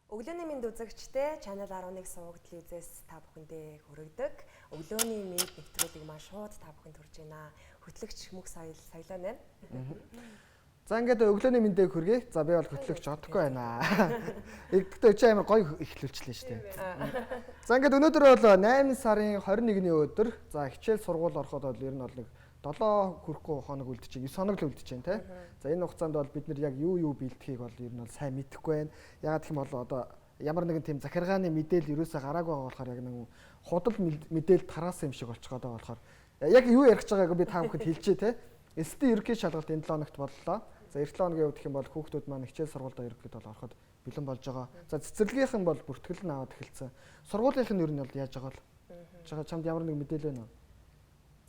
Өглөөний мэнд үзэгчтэй Channel 11 суугдлын үзээс та бүхэндээ хүргэдэг. Өглөөний мэнд нэвтрүүлэг маань шууд та бүхэнд хүрж байна. Хөтлөгч Мөх Соёлоо нэ. За ингээд өглөөний мэндийг хүргэе. За би бол хөтлөгч одохгүй байна. Гэхдээ чи амар гоё эхлүүлчихлээ шүү дээ. За ингээд өнөөдөр бол 8 сарын 21-ний өдөр. За хичээл сургууль ороход бол ер нь бол нэг 7 хүрэхгүй хоног үлдчихэв. 9 хоног л үлдчихэв те. За энэ хугацаанд бол бид нар яг юу бэлтгэхийг бол ер нь бол сайн мэдэхгүй байна. Ягаад гэх юм бол одоо ямар нэгэн тийм захиргааны мэдээлэл ерөөсөө гараагүй байгаа болохоор яг нэг худал мэдээлэл тараасан юм шиг болчиход байгаа болохоор яг юу ярих гэж байгааг би та бүхэнд хэлчихье те. СТ ерөнхий шалгалт энэ 7 хоногт боллоо. За 7 хоногийн хувьд гэх юм бол хүүхдүүд маань хичээл сургуульд ерөнхийд бол ороход бэлэн болж байгаа. За цэцэрлэгийнх нь бол бүртгэл нь аваад эхэлсэн. Сургуулийнх нь ер нь бол яаж байгаа бол чамд ямар нэг мэдээлэл байна уу?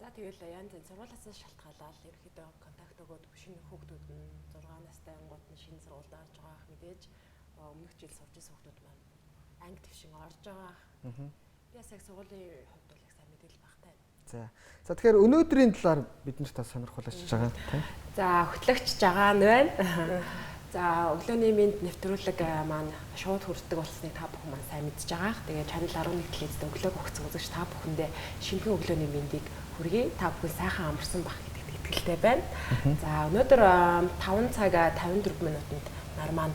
За тэгэл янз бүрийн сургуулиас шалтгаалаад ерөнхийдөө контакт өгөөд шинэ хүүхдүүд нь 6 настай ангууд нь шинэ сургуульд орж байгаах мэдээж өмнөх жил сурж ирсэн хүүхдүүд маань анги твшин орж байгаа. Яс яг сургуулийн хувьд бол яг сайн мэдээлэл багтай. За тэгэхээр өнөөдрийн талаар бид нарт та сонирхуулж байгаа тийм. За хөтлөгч жагаан байна. За өглөөний мэнд нэвтрүүлэг маань шууд хүрдэг болсныг та бүхэн маань сайн мэдж байгаа. Тэгээ Channel 11 телевизэд өглөө өгсөн үзэгч та бүхэндээ шинэхэн өглөөний мэндийг хүргэе. Та бүхэн сайхан амарсан байх гэдэгт итгэлтэй байна. За өнөөдөр 5 цаг 54 минутанд нар маань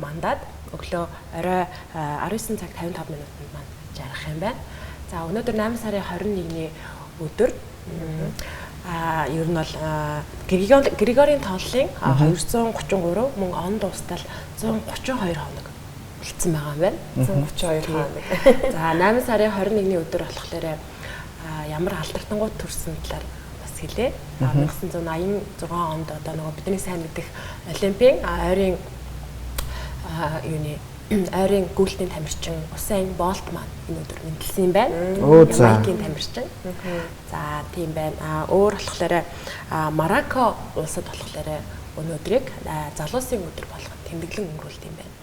мандаад өглөө орой 19 цаг 55 минутанд маань жаргах юм байна. За өнөөдөр 8 сарын 21-ний өдөр ер нь бол Григорийн тооллын 233 мөн он дуустал 132 хоног үлдсэн байгаа юм байна. 132 хоног. За 8 сарын 21-ний өдөр болохоор ямар алдартангууд төрсөн талаар бас хэлээ. 1986 онд одоо нөгөө бидний сайн мэдих Олимпийн ойрын ойрын гүйлтийн тамирчин Усайн Болт маань энэ өдөр мэндэлсэн юм байна. Ямайкийн тамирчин. За тийм байна. Өөр болохоор Марокко улсад болохоор өнөөдрийг залуусын өдөр болгон тэмдэглэн өнгөрүүлт юм байна.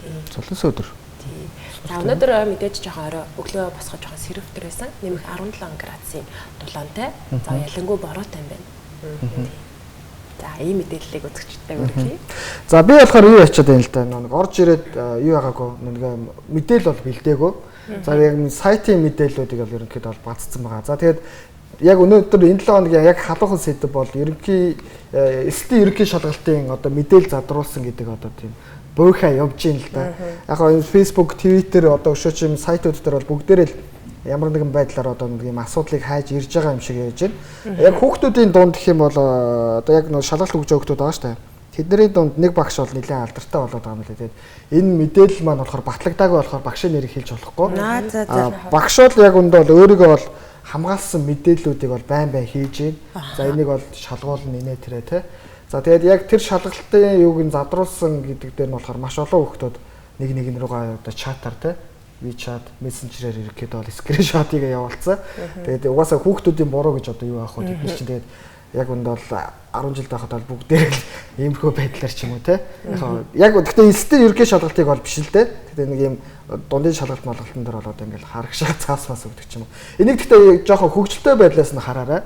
Тийм. Залуусын өдөр. Тийм. За өнөөдөр мэдээж жоохон орой өглөө босгож жоохон сэрвтэр байсан. Нэмэх 17 градусын дулаантай. За ялангуй бороотой юм байна. За ийм мэдээллийг үзэгчтэй хүргэе. За би болохоор юу ячаад байна л да. Нэг орж ирээд юу байгаагүй нэг мэдээлэл бол бэлдээгөө. За яг сайтын мэдээллүүдийг бол ерөнхийдөө бол бацсан байгаа. За тэгээд яг өнөөдөр энэ 7 хоногийн яг халуухан сэдв бол ерөнхий ерөнхий шалгалтын одоо мэдээлэл задруулсан гэдэг одоо тийм буйхаа явж ийн л да. Яг энэ Facebook, Twitter одоо өшөөч юм сайтууд дээр бол бүгдээрээ л ямар нэгэн байдлаар одоо нэг юм асуудлыг хайж ирж байгаа юм шиг яаж байна. Яг хүүхдүүдийн дунд гэх юм бол одоо яг нэг шалгалт өгж байгаа хүүхдүүд байгаа шүү дээ. Тэдний дунд нэг багш бол нэлээд алдартай болоод байгаа юм лээ. Тэгээд энэ мэдээлэл маань болохоор батлагдаагүй болохоор багшийн нэрийг хэлж болохгүй. Багш бол яг үндэ бол өөрийгөө бол хамгаалсан мэдээллүүдийг бол байн хийж байна. За энийг бол шалгуулна инээ тэрэ тэ. За тэгээд яг тэр шалгалтын юуг нь задруулсан гэдэг дээр нь болохоор маш олон хүүхдүүд нэг руугаа одоо чатаар тэ WeChat, Messenger-ээр ирэхэд бол скриншотыг явуулсан. Тэгээд угаасаа хүүхдүүдийн буруу гэж одоо юу аах вэ? Бид чинь тэгээд яг үнд бол 10 жил байхад бол бүгдээр л иймэрхүү байдлаар ч юм уу те. Яг гэхдээ эсдэр ерөнхий шалгалтыг бол биш л дээ. Тэгээд нэг юм дундын шалгалт малгалтын дээр бол одоо ингээл харагшаа цаасмаас өгдөг ч юм уу. Энийг гэхдээ жоохон хөгжилтэй байдлаас нь хараарай.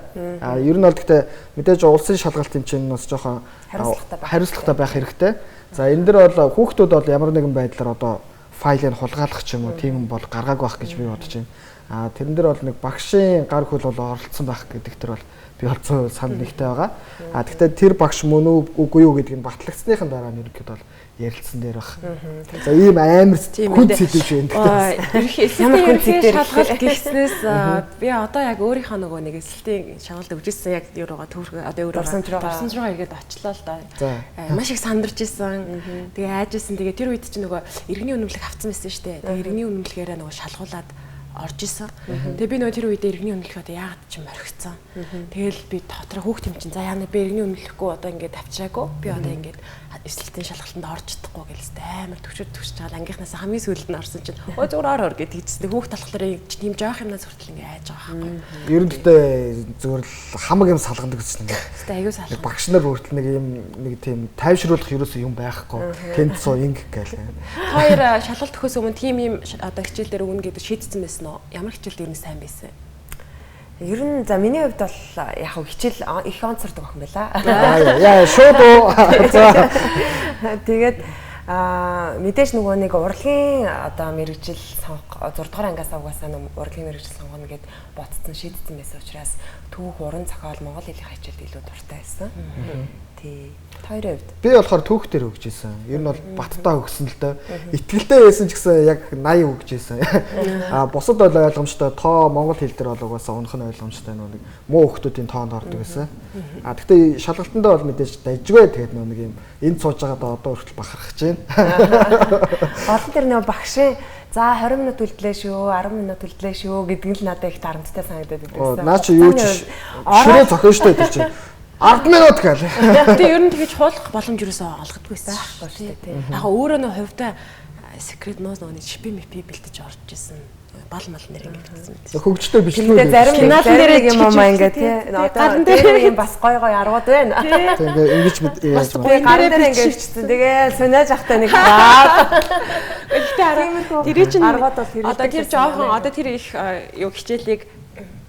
Ер нь бол гэхдээ мэдээж улсын шалгалт юм чинь бас жоохон хариуцлагатай байх хэрэгтэй. За энэ дэр бол хүүхдүүд бол ямар нэгэн байдлаар одоо файлыг хулгайлах ч юм уу тийм бол гаргаагүй байх гэж би бодож байна. Тэрэн дээр бол нэг багшийн гар хөл бол оролцсон байх гэдэг тэр бол би бол санал нэгтэй байгаа. Гэхдээ тэр багш мөн үгүй юу гэдгийг батлагдсныхан дараа нь ерөнхийдөө бол ярилцсан дээр баг. За ийм амар хүн зэдэж байна. Ямар хүн зэдээр шалгалт гэснээс би одоо яг өөрийнхөө нөгөө нэг эсэлтийн шалгалт өгжсэн яг юугаа төвхөө одоо өөрөө орсон руу иргээд очлоо л да. Маш их сандарч исэн. Тэгээ айжсэн. Тэгээ тэр үед чинь нөгөө иргэний үнэмлэх авцсан байсан шүү дээ. Тэгээ иргэний үнэмлэхээрээ нөгөө шалгуулад орж исэн. Тэгээ би нөгөө тэр үед иргэний үнэмлэх одоо яагаад ч юм орхицсан. Тэгэл би дотроо хүүхд юм чинь за яана би иргэний үнэмлэхгүй одоо ингээд авчираагүй. Би одоо ингээд эсэлтийн шалгалтанд орж чадахгүй гэлээ амар төвчж байгаа ангийнхнаас хамгийн сүүлд нь орсон чинь өө зүгээр ор гэж хэлсэн. Хүүхд талхлаар тийм жоох юмнаас хүртэл ингээд айж байгаа байхгүй. Ер нь гэхдээ зүгээр л хамаг юм салгадаг гэсэн юм. Тэ аюу салгах. Багш нар хүртэл нэг тийм тайвшруулах ерөөсөө юм байхгүй. Тэнд суу инг гээл. Хоёр шалгалт өгөхөөс өмнө тийм юм одоо хичээл дээр өгнө гэдэг шийдсэн байсан уу? Ямар хичээл дээр нь сайн байсан? Ер нь за миний хувьд бол яг хичээл их онцордог охин байла. Яа шууд уу. Тэгээд Мэдээж нөгөө нэг урлагийн одоо мэрэгжил сонгох 6 дугаар ангиас угаасаа урлагийн мэрэгжил сонгоно гэд бодсон шийдсэн байсан учраас түүх уран зохиол монгол хэлний хичээлд илүү дуртай байсан. Тий. Хоёрын хувьд. Би болохоор түүх дээр өгч ийсэн. Ер нь бол баттаа өгсөн л дээ. Итгэлтэй байсан ч гэсэн яг 80 өгч ийсэн. Бусад бол ойлгомжтой тоо монгол хэл дээр бол угаасаа унах нь ойлгомжтой нэг муу хүмүүсийн тоонд ордог гэсэн. Гэхдээ шалгалтандаа бол мэдээж дайжгүй тэгээд нэг юм энд сууж байгаадаа одоо хүртэл бахархаж байна. Олон тэр нөө багшийн за 20 минут үлдлээ шүү, 10 минут үлдлээ шүү гэдэг нь надад их дарамттай санагдаад байсан. Наа чи юу ч ширээ зохион штэ тэр чинь 10 минут гээл. Гэтэ ер нь тэгэж хуулах боломж юусоо олгодгүйсэн байхгүй шүү дээ. Яг өөрөө нөө хувьдаа секрет нөөс нөгөө шипи мипи бэлдэж орж исэн. Бал мал нэр ингэсэн мэт. Хөгжтэй бичлэг. Тэгээ зарим юм аа ингээ тий. Одоо дээр юм бас гой аргууд байна. Тэгээ ингэж яаж байна. Гарын дээр ингээ өвчтсөн. Тэгээ сунааж ахтай нэг баа. Гэхдээ арга тэр чинь аргууд бол тэр одоо тэр жоохон одоо тэр их юу хичээлийг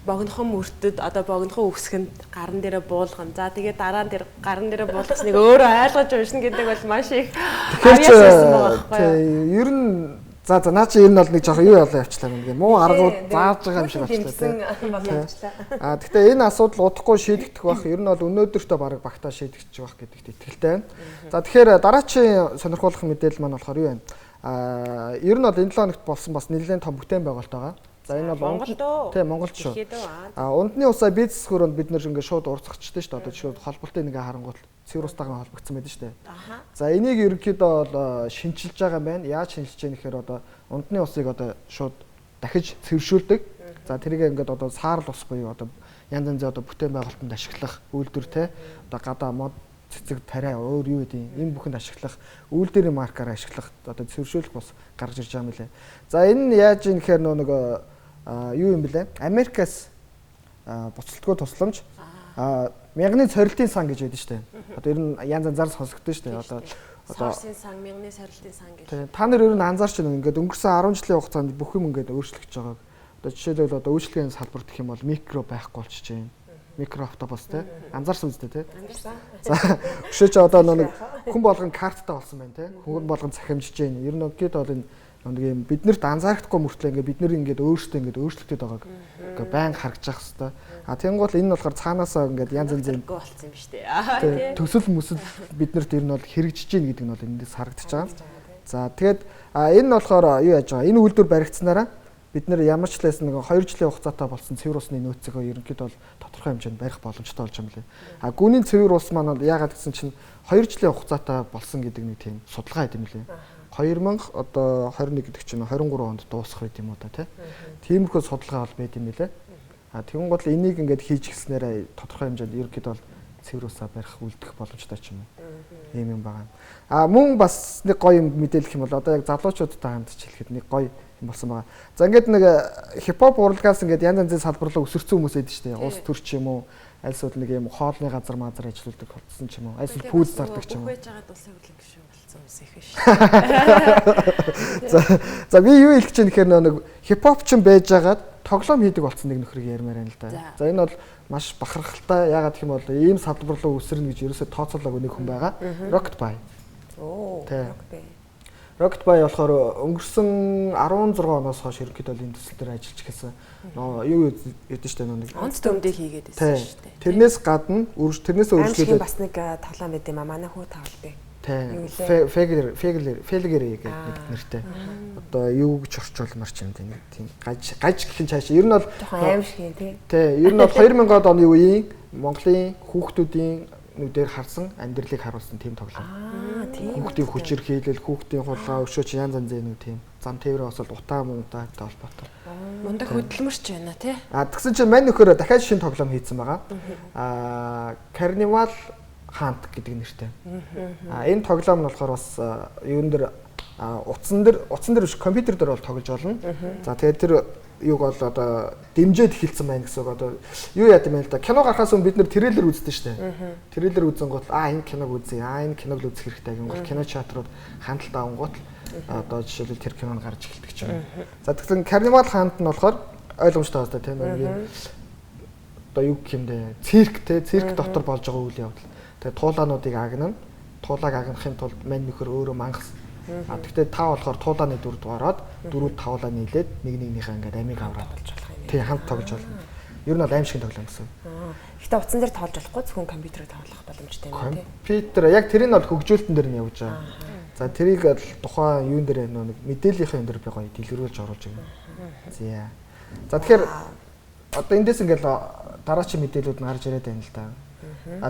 богинохон мөртөд одоо богинохон үсгэнд гаран дээрээ буулгана. За тэгээд дараа нь тэр гаран дээрээ буулгасныг өөрөө ойлгож уншина гэдэг бол маш их авьяасан байгаа байхгүй юу? Ер нь за наа чи ер нь бол нэг жоохон юу ялаа явчлаа юм. Муу аргууд зааж байгаа юм шиг болчихлоо. Гэхдээ энэ асуудал удахгүй шийдэгдэх байх. Ер нь бол өнөөдөртөө бараг багтаа шийдэгдэж байх гэдэгт итгэлтэй байна. За тэгэхээр дараачийн сонирхолтой мэдээлэл маань болохоор юу вэ? Ер нь бол энэ 7 хоногт болсон бас нэлээд том бүтээн байгуулалт байгаа. За энэ бол Монголд шүү. Ундны усаа бизнес хөрөнд бид нэр ингээд шууд урцгачдээ шүү дээ. Одоо жишээ холболтын ингээ харангуут цэвэр устаагаа холбогдсон байдаг шүү дээ. За энийг ерөнхийдөө бол шинчилж байгаа юм байна. Яаж шинжилж яах гэхээр одоо ундны усыг одоо шууд дахиж цэвэршүүлдэг. За тэрийг ингээд одоо саарл ус буюу одоо янз янзын одоо бүтээн байгуулалтанд ашиглах үйлдвэр те одоо гадаа мод цэцэг тариа өөр юу гэдэг энэ бүхэнд ашиглах үйлдвэрийн маркаар ашиглах одоо цэвэршүүлэх бас гарч ирж байгаа юм лээ. За энэ нь яаж юм гэхээр нэг юу юм бэлээ? Америкаас буцалтгүй тусламж мягны цорилтын сан гэж байдаг шүү дээ. Одоо ер нь янз янзаар сонсогдсон шүү дээ. Одоо сорсын сан, мягны цорилтын сан гэж. Та нар ер нь анзаарч байна. Ингээд өнгөрсөн 10 жилийн хугацаанд бүх юм ингээд өөрчлөгдөж байгааг. Одоо жишээлбэл одоо үйлчлэгийн салбарт гэх юм бол микро байхгүй болчихж байна. Микро автобус те анзаарсан үстэй те. За өшөөч одоо нэг хүн болгон карттай болсон байна те. Хүн болгон цахимжиж байна. Ер нь гээд бол энэ нэг юм биднэрт анзаардахгүй мөртлөө ингээд бид нэр ингээд өөрсдөө ингээд өөрчлөгдөд байгааг ингээд байн харагдаж ах хэвээр. Тэнгуул энэ нь болохоор цаанаасаа ингээд янз янзын болсон юм шүү дээ. Төсөл мөсөл биднэрт ер нь бол хэрэгжиж гин гэдэг нь бол эндээс харагдаж байгаа. За тэгээд энэ нь болохоор юу яаж байгаа? Энэ үйлдвэр баригдсанараа бид нэр ямар ч лээс нэг 2 жилийн хугацаатай болсон цэвэр усны нөөцөө ерөнхийдөө бол тодорхой хэмжээнд барих боломжтой болж байгаа юм лээ. Гүний цэвэр ус маань бол яагаад гэсэн чинь 2 жилийн хугацаатай болсон гэдэг нэг тийм судалгаа хийм лээ. 2000 одоо 21 гэдэг чинь 23 онд дуусах байт юм уу та тиймэрхүү судалгаа бол байт юм лээ. Тэгвэл гол энийг ингээд хийж гиснээр тодорхой хэмжээнд ерөнхийдөө бол цэвэр усаа барих үлдэх боломжтой ч юм уу. Ийм юм байгаа. Мөн бас нэг гоё юм мэдээлэх юм бол одоо яг залуучуудтай хамт хэлэхэд нэг гоё болсон байгаа. За ингээд нэг хипхоп урлагаас ингээд янз янзын салбарлаа өсөрсөн хүмүүс байдаг шүү дээ. Улс төрч юм уу? Альсууд нэг юм хоолны газар мазар ажилладаг болсон ч юм уу? Альсууд пүүл зардаг ч юм уу? Байж байгаад улсын хурлын гишүүн болсон хүмүүс их биш. За би юу хэлэх гэж байна гэхээр нэг хипхоп ч байж байгаад тоглоом хийдэг болсон нэг нөхрийг ярмаар байна л да. За энэ бол маш бахархалтай. Яагаад гэх юм бол ийм салбарлаа өсөрнө гэж ерөөсөө тооцоолоогүй нэг хүн байгаа. Rocketbay. Rocketbay. Rocketbay болохоор өнгөрсөн 16 оноос хойш ерөнхийдөө энэ төсөл дээр ажиллаж эхэлсэн. Юу гэдэг штэ нэг онц дөмдөө хийгээд байсан шүү дээ. Тэрнээс гадна тэрнээс өөрчлөлт бас нэг тоглоом байд юм а манай хүү тоглоом. Фэлгэр гэдэг нэг нэртэй. Одоо юу гэж орчуулмар ч юм тийм гаж гэх юм цааш. Ер нь бол аим шиг юм тий. Ер нь бол 2000-ад оны үеийн Монголын хүүхдүүдийн нүдээр харсан амьдралыг харуулсан тийм тоглоом. Хүүхдийн хүчээр хийлэл, хүүхдийн хулгай, өшөөч янз янзын нэг тийм зам тээврээ осол утаа мунтаатай холбоотой. Мундаг хөдөлмөрч байна тий. Тэгсэн чинь мань нөхөр дахиад шинэ тоглоом хийсэн байгаа. Carnival Hunt гэдэг нэртэй. Энэ тоглоом нь болохоор бас юун дээр утсан дээр биш компьютер дээр бол тоглож болно. За тэгээд тэр юуг бол одоо дэмжээд эхэлсэн байна гэсэн үг. Одоо юу яа гэм л да. Кино гарахаас өмнө бид нэр трейлер үздэг шүү дээ. Трейлер үзэн гот энэ киног үзье. Энэ киног л үзэх хэрэгтэй гэн гол кино чатрууд хандлт авангууд одоо жишээлбэл тэр кинонд гарч эхэлдэг ч юм. За тэгсэн Carnival Hunt нь болохоор ойлгомжтой байна тийм нэг одоо юу гэх юм бэ? Цирк дотор болж байгаа үйл явдал. Тэгээд туулаануудыг агнана. Туулааг агнахын тулд мань нөхөр өөрөө мангас Тэгтээ 5 болохоор туулааны 4 дугаараад 4 тавлаа нийлээд нэгнийхээ ингээд амиг аваад тий хамт тоглож болно. Ер нь бол аим шиг тоглоом гэсэн. Гэхдээ утсан дээр тоолж болохгүй зөвхөн компьютерээр тоглох боломжтой юм тийм. Компьютер яг тэр нь бол хөгжүүлэлтэн дээр нь явж байгаа. За тэрийг л тухайн юун дээр нэг мэдээллийнхээ юм дээр би гоё дэлгэрүүлж оруулж байна. За тэгэхээр одоо эндээс ингээд дараачийн мэдээлүүд нь гарч ирээд байна л да.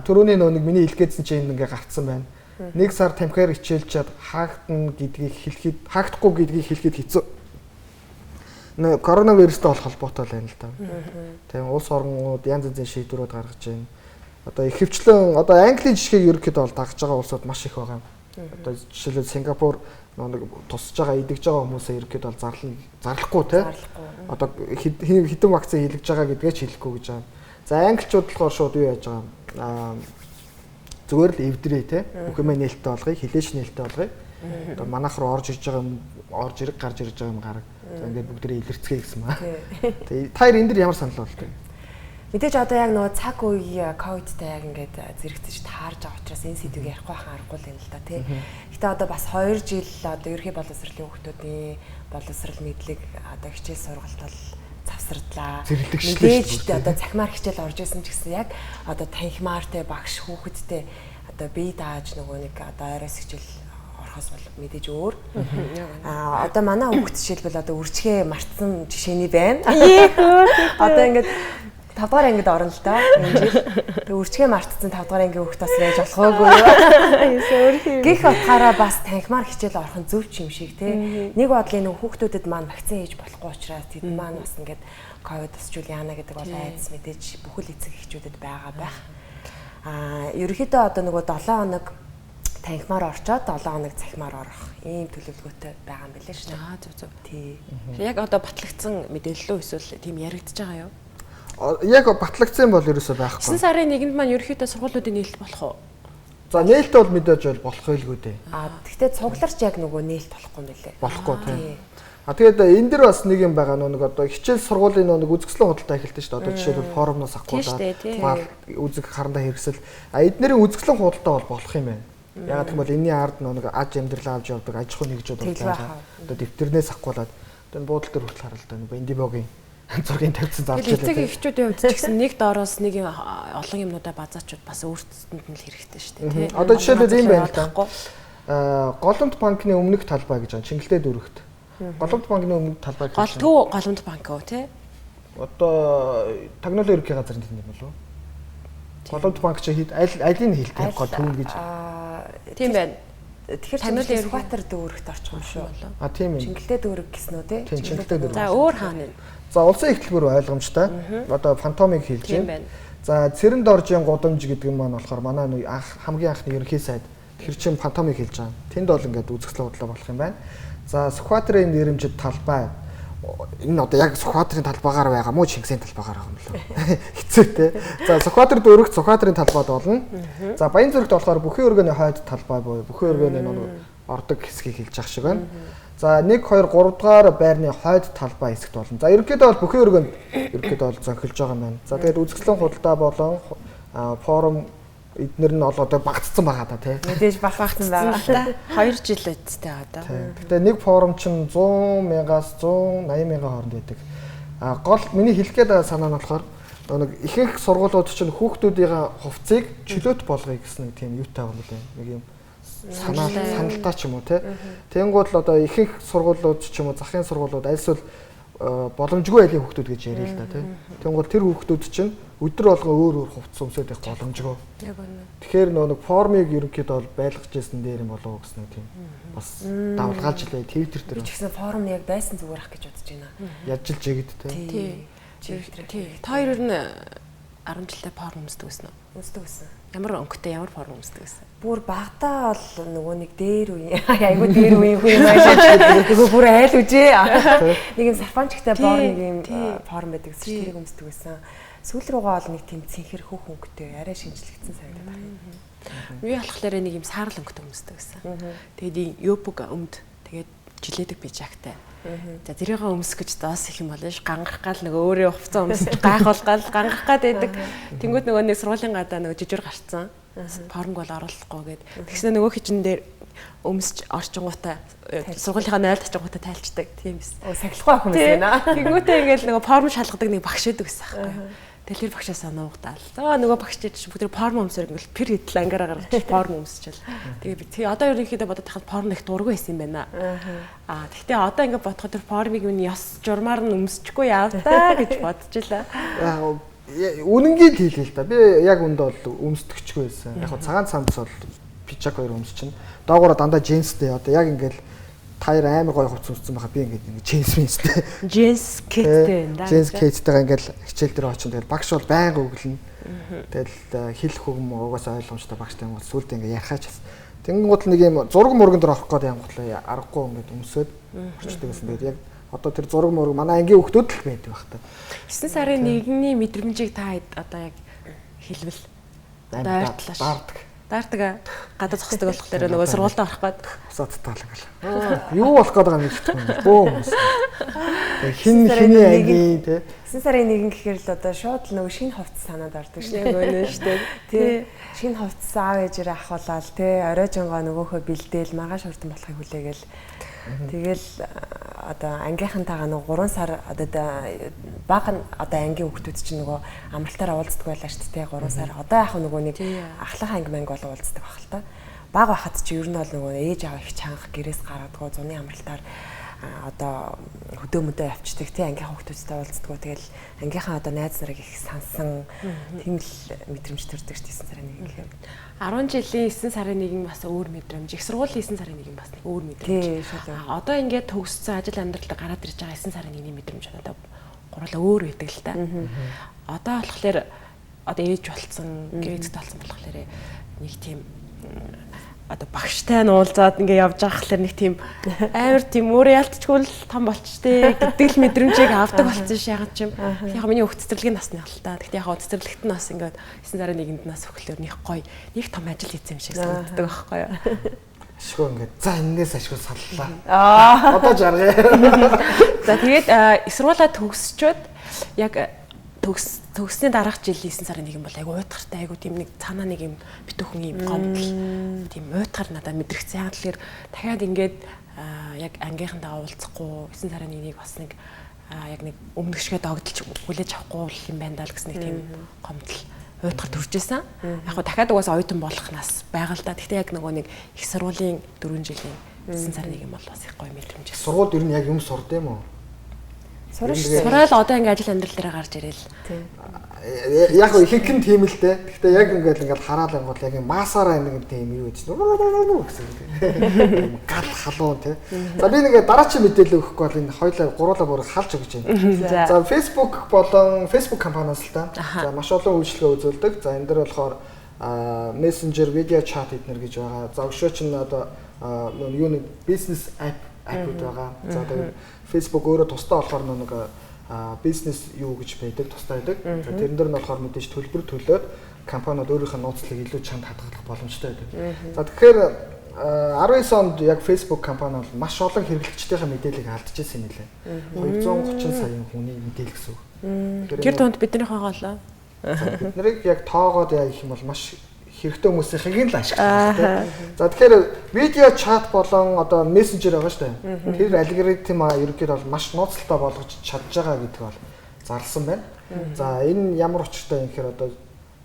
Түрүүний нэг миний хэлгээдсэн чинь ингээд гарцсан байна. 1 сар тамхиар хичээлчээд хаагдана гэдгийг хэлэхэд хаагдахгүй гэдгийг хэлэхэд хэцүү. Коронавирустай болох холбоотой байна л да. Тийм улс орнууд янз янзын шийдвэрүүд гаргаж байна. Одоо ихэвчлэн одоо Английн жишгийг ерөнхийдөө бол дагж байгаа улсууд маш их байгаа. Одоо жишээлбэл Сингапур нэг тусаж байгаа идэгж байгаа хүмүүсээ ерөнхийдөө бол зарлахгүй тийм. Одоо хэдэн вакцин хийлгэж байгаа гэдгээ ч хэлэхгүй гэж байна. За англичууд болохоор шууд юу яаж байгаа зүгээр л эвдрээ те бүх юм нээлттэй болгоё, хилээч нээлттэй болгоё. Одоо манайх руу орж ирж байгаа юм, орж ирэг гарч ирж байгаа юм гараг. За ингээд бүгдээ илэрцгээе гэсэн маа. Тэгээ та хоёр энэ дэр ямар санал болтой? Мэдээж одоо яг нөгөө цаг үе ковидтай яг ингээд зэрэгцэж таарж байгаа учраас энэ сэдвийг ярихгүй байхаа аргагүй юм л да тий. Гэтэ одоо бас 2 жил одоо ерхий боловсролын хүүхдүүдийн боловсрол мэдлэг одоо хичээл сургалт бол завсардлаа. Мэдээж одоо цахимаар хичээл орж исэн ч гэсэн яг одоо танхимаартай багш хүүхэдтэй одоо бие дааж нөгөө нэг одоо арайс хичээл орохоос бол мэдээж өөр. Одоо манай хүүхд жишээлбэл одоо үрчгээ мартсан жишээний байна. Одоо ингээд 5 дугаар ангид орно л доо. Тэг үрчгээ мартсан 5 дугаар ангийн хүүхд бас байж болохоогүй юу. Гэх утгаараа бас танхимаар хичээл орох нь зөв ч юм шиг тий. Нэг бодлын нэг хүүхдүүдэд маань вакцин хийж болохгүй учраас тэд маань бас ингээд ковид усчул яана гэдэг бол айдас мэдээж бүхэл эцэг эхчүүдэд байгаа байх. Ерөнхийдөө одоо нөгөө 7 хоног танхимаар орчоод 7 хоног цахимаар орох ийм төлөвлөгөөтэй байгаа юм билээ шүү дээ. Зөв. Тий. Яг одоо батлагдсан мэдээлэл үү эсвэл тийм яригдж байгаа юу? Яг батлагдсан бол ерөөсөй байхгүй. 9 сарын 1-нд маань ерөөхдөө сургуулиудын нээлт болох уу? За нээлт бол мэдээж болох байлгүй дээ. Тэгэхдээ цугларч яг нөгөө нээлт болохгүй юм билээ. Болохгүй тийм. Тэгээд энэ дэр бас нэг юм байгаа нэг одоо хичээл сургуулийн нэг үзэсгэлэн худалдаа эхэлдэг шүү дээ. Одоо жишээлбэл форумноос ахгуулаад үзэг харандаа хэрэгсэл эднэрийн үзэсгэлэн худалдаа бол болох юм байна. Ягаад гэвэл энэний ард нэг аж амьдралаа авч явдаг аж ахуй нэгжүүд бодлоо. Одоо дэвтэрнээс ахгуулаад одоо буудлын дээр хүртэл харалтай нэг индибогийн зургийн тавьсан зарж байлаа. Эцэг эхчүүдийн хувьд ч гэсэн нэг доороос нэг олон юмнуудаа базаачуд бас өөрсдөнд нь л хэрэгтэй шүү дээ, тийм. Одоо жишээлбэл ийм байна л да. Голомт банкны өмнөх талбай гэж байна. Чингэлтэй дүүрэгт. Голомт банкны өмнөх талбай гэж. Голтуу голомт банк уу, тийм. Одоо тагнуулын ерөнхий газрын тэнд юм болов уу? Голомт банк чи алийг хэлдэг гол төв гэж. Тийм байна. Тэгэхээр тагнуулын Сүхбаатар дүүрэгт орчих юм шүү. Тийм ээ. Чингэлтэй дүүрэг гэсэн үү, тийм. Чингэлтэй дүүрэг. За өөр хаана вэ? За улсын ихтлгүүр ойлгомжтой. Одоо фантомыг хэлж байна. За цэрэнд оржийн гудамж гэдэг нь маань болохоор манай хамгийн анхны ерөнхий сайд тэр чин фантомыг хэлж байгаа. Тэнд бол ингээд үзэсгэлэн худлаа болох юм байна. За Сүхбаатарын нэрэмжид талбай энэ одоо яг Сүхбаатарын талбайгаар байгаа мó Чингисийн талбайгаар байгаа юм лөө. Хэцүүтэй. За Сүхбаатар дүүрэгт Сүхбаатарын талбайд болно. За Баянзүрэгт болохоор Бүхэн өргөний хойд талбай буюу Бүхэн өргөний ордог хэсгийг хэлж ах шиг байна. За 1 2 3 дугаар байрны хойд талбай хэсэгт болно. За ерөнхийдөө бол Бүхэн өргөнд ерөнхийдөө бол зөнхөлж байгаа юм байна. За тэгээд үзэсгэлэн худалдаа болон форум эднэр нь одоо багтцсан байгаа да тий. Мэдээж багтсан байгаа та. 2 жил үсттэй одоо. Гэтэ нэг форум чинь 100,000-аас 180,000 хооронд байдаг. Гол миний хэлэх гээд байгаа санаа нь болохоор нэг ихэнх сургуулиуд чинь хүүхдүүдийн хувцсыг чөлөөт болгоё гэсэн нэг тийм юутай байгаа юм лээ. Нэг юм саналтай ч юм уу тий. Тэнгууд л одоо ихэнх сургуулиуд ч юм уу захын сургуулиуд альсвал боломжгүй айлын хүүхдүүд гэж яриа л да тий. Тэнгууд тэр хүүхдүүд чинь өдөр болгон өөр өөр хувцас өмсөд их боломжгүй. Тэгэхээр нэг формыг ерөнхийдөө бол байлгаж ирсэн дээр юм болов уу гэсэн тийм бас давлгаалж илээ Twitter дээр. Би ч гэсэн форм яг байсан зүгээр ах гэж бодож байна. Яжилж ягд тий. Тий. Та хоёр нь 10 жилдээ форм өмсдөг гэсэн үү? Өмсдөг гэсэн. Ямар өнгөтэй ямар форм өмсдөг гэсэн? Бүр багтаа бол нөгөө нэг дээр үе айгу дээр үе хүн юм аашиж нөгөө бүр айл үжээ. Нэг юм сарфанчтай боор нэг юм форм байдаг. Тэрийг өмсдөг гэсэн. Сүүл рүүгээ бол нэг тийм цэнхэр хөөх өнгөтэй арай шинжлэгдсэн санагдаад байна. Би болохоор нэг юм саарл өнгөтэй өмсдөг гэсэн. Тэгээд ёпуг өмд тэгээд жилээдэг пижактай. За тэрийг өмсөх гэж доос их юм болно ш. Гангарах гал нөгөө өөрөө хувцас өмсөж гайхуулгаал гангарах гад байдаг. Тэнгүүд нөгөө нэг сургуулийн гадаа нөгөө жижиг гарцсан. Формг бол оруулахгүй гээд. Тэгснэ нөгөө хичэн дээр өмсч орчингуудаа сургуулийнхаа 0 тачингуудаа тайлцдаг тийм эс. Сахилахгүй хүмүүс байна. Тэнгүүтээ ингээл нөгөө форм шалгадаг нэг багш байдаг байсан байхгүй. Тэгэл тэр багшаа сануугдаал. За нөгөө багш чинь бүгд форм өмсөр ингээл пер хэдэл ангаараа гаргаж форм өмсчээл. Тэгээ би тий одоо ерөнхийдөө бодоод тахад форм их дургүй байсан юм байна. Тэгтээ одоо ингээд бодоход тэр формыг минь ёс журмаар нь өмсчихгүй явдаа гэж бодож илаа. Үнэнгийн хэлээ л да. Би яг үндэ бол өмсдөгчгүй байсан. Яг цагаан цамц бол пижак хоёр өмсчин. Доогоороо дандаа джинстэй одоо яг ингээд таяр амар гоё хувц өмссөн байхад би ингээд джинс мэнстэй. Джинс кеттэй энэ да. Джинс кеттэйгээ ингээд хичээл дээр очин тэгэл багш бол байнга өглөн. Тэгэл хэлэх үг юм угаасаа ойлгомжтой багштай юм бол сүлд ингээд ярихаач. Тэнгууд нэг юм зураг мөргөн дээр орох гээд ямглаа аргагүй ингээд өмсөд орчдөг гэсэн. Тэгээд яг одоо тэр зураг мөрөг манай ангийн хүүхдүүд л байдаг байх та. 9 сарын 1-ний мэдрэмжийг та одоо яг хэлвэл ойртлааш. Даардаг гадаа зогсдог болохоор нөгөө сургуультай орох гээд усаад таалаг. Юу болох гээд байгаа юм хэлэхгүй бөө хүмүүс. Хиний ангийн те 9 сарын 1 гэхээр л одоо шууд нөгөө шинэ хувцас санаад ордог шүү дээ. Нөгөө нь шүү дээ. Тий. Шинэ хувцас аав ээжээрээ ахуулаад те оройжонгоо нөгөөхөө бэлдээл маргааш хурдан болохыг хүлээгээл тэгэл одоо ангийнхантайгаа нэг 3 сар одоо бага одоо ангийн хүүхдүүд чинь нөгөө амралтаар уулздаг байлаа шүү дээ 3 сар. Одоо яг нөгөө нэг ахлах анги манг болоо уулздаг байх л та. Бага байхад чи ер нь бол нөгөө ээж аав их чанга гэрээс гаргадгаа зуны амралтаар одоо хөдөө мөдөө явцдаг тий ангийн хүүхдүүдтэй уулздаг. Тэгэл ангийнхаа одоо найз нарыг их сансан тийм л мэдрэмж төрдөг шүү 9 сарын 1 гэхээр. 10 жилийн 9 сарын 1 бас өөр мэдрэмж. Их сургуулийн 9 сарын 1 бас нэг өөр мэдрэмж. Одоо ингээд төгссөн ажил амьдралд гараад ирж байгаа 9 сарын 1-ний мэдрэмж одоо гурлаа өөр байдаг л та. Одоо болохоор одоо ээж болцсон, гэрээцтэй болсон болохоор нэг тийм одоо багштай нь уулзаад ингээ явж байгаа хэлэр нэг тийм амар тийм өөрөө ялцчихгүй л том болчтой гэдэг л мэдрэмжийг авдаг болсон ш ягаад ч юм. Яг миний хөх цэцэрлэгийн насны хэл та. Гэхдээ яг цэцэрлэгт нас ингээд 9 сарын 1-нд нас өглөөр нэг гоё нэг том ажил хийсэн юм шиг санагддаг байхгүй юу. Ашгүй ингээд за энэс ашгүй саллаа. Одоо жаргая. За тэгээд сургуулаа төгсчөөд яг төгссний дараах жил 9 сарын 1 бол айгу уйтгартай айгу тийм нэг цаанаа нэг юм битүүхэн юм гомдол тийм уйтгар надад мэдрэгцсэн. Яг тэгэхээр дахиад ингээд яг ангийнхантайгаа уулзахгүй 9 сарын 1-ийг бас нэг яг нэг өмнөшгөө догдолж хүлээж авахгүй юм байна даа л гэсэн нэг тийм гомдол уйтгар төржсэн. Яг хоо дахиад угаасаа оюутан болох нас байгаа л да. Гэхдээ яг нөгөө нэг их сургуулийн 4 жилийн 9 сарын 1 бол бас их гоё мэдрэмж. Сургууль ер нь яг юм сурд юм уу? Сураал одоо ингээ ажил амьдрал дээр гарч ирээл. Яг ихэнх нь тийм л дээ. Гэхдээ яг ингээд хараад ангууд яг масаараа нэг тийм юу гэж гэсэн. Гал халуун тий. За би нэг дараачийн мэдээлэл өгөхгүй бол энэ хоёлаа гуруулаа бүр халж өгч байна. За Facebook болон Facebook компаниас л та. За маш олон үйлчлэгээ үзүүлдэг. За энэ дэр болохоор Messenger, video chat эднэр гэж байгаа. За өшөө чинь одоо юу нэг бизнес апп байгаа. За тэгээд Facebook өөрөө тусдаа болохоор нэг бизнес юу гэж байдаг, тусдаа байдаг. За тэрэн дээр нь болохоор мэдээж төлбөр төлөөд компаниуд өөрийнх нь нууцлалыг илүү чанд хадгалах боломжтой байдаг. За тэгэхээр 19 онд яг Facebook компани бол маш олон хэрэглэгчдийн мэдээллийг алдчихсан юм лээ. 230 сая хүний мэдээлэл гэсэн үг. Тэр тунд биднийхээ голоо. Бид нарыг яг тоогоод яа гэх юм бол маш хэрэгтэй хүмүүсийн л ашиглах тийм. За тэгэхээр видео чат болон одоо мессенжер байгаа шүү дээ. Тэр алгоритм ерөнхийдөө бол маш нууцтай болгож чадж байгаа гэдэг бол зарласан байна. За энэ ямар учиртай юм гэхээр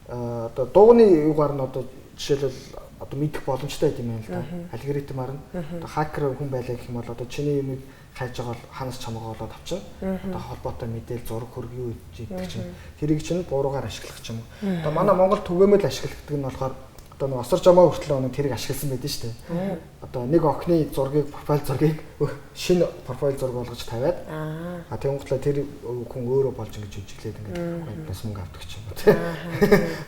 одоо дууны югаар нь одоо жишээлбэл одоо мэдэх боломжтой юм байна л да. Алгоритмаар нь одоо хакер хүн байлаа гэх юм бол одоо чиний юмыг хайж байгаа бол ханаас чамаагаа болоод авчин. Одоо холбоотой мэдээлэл зураг хөрг юу гэдэг чинь тэрийг чинь бууруугаар ашиглах ч юм уу. Одоо манай Монгол түгээмэл ашигладаг нь болохоор одоо нэг осор жамаа хүртэл өнөө тэрийг ашигласан байдаг шүү дээ. Одоо нэг охины зургийг профайл зургийг шинэ профайл зураг болгож тавиад тэнгуүтлаа тэр хүн өөрөө болж ингэж үжиглээд ингээд бас мөнгө авдаг ч юм уу тийм.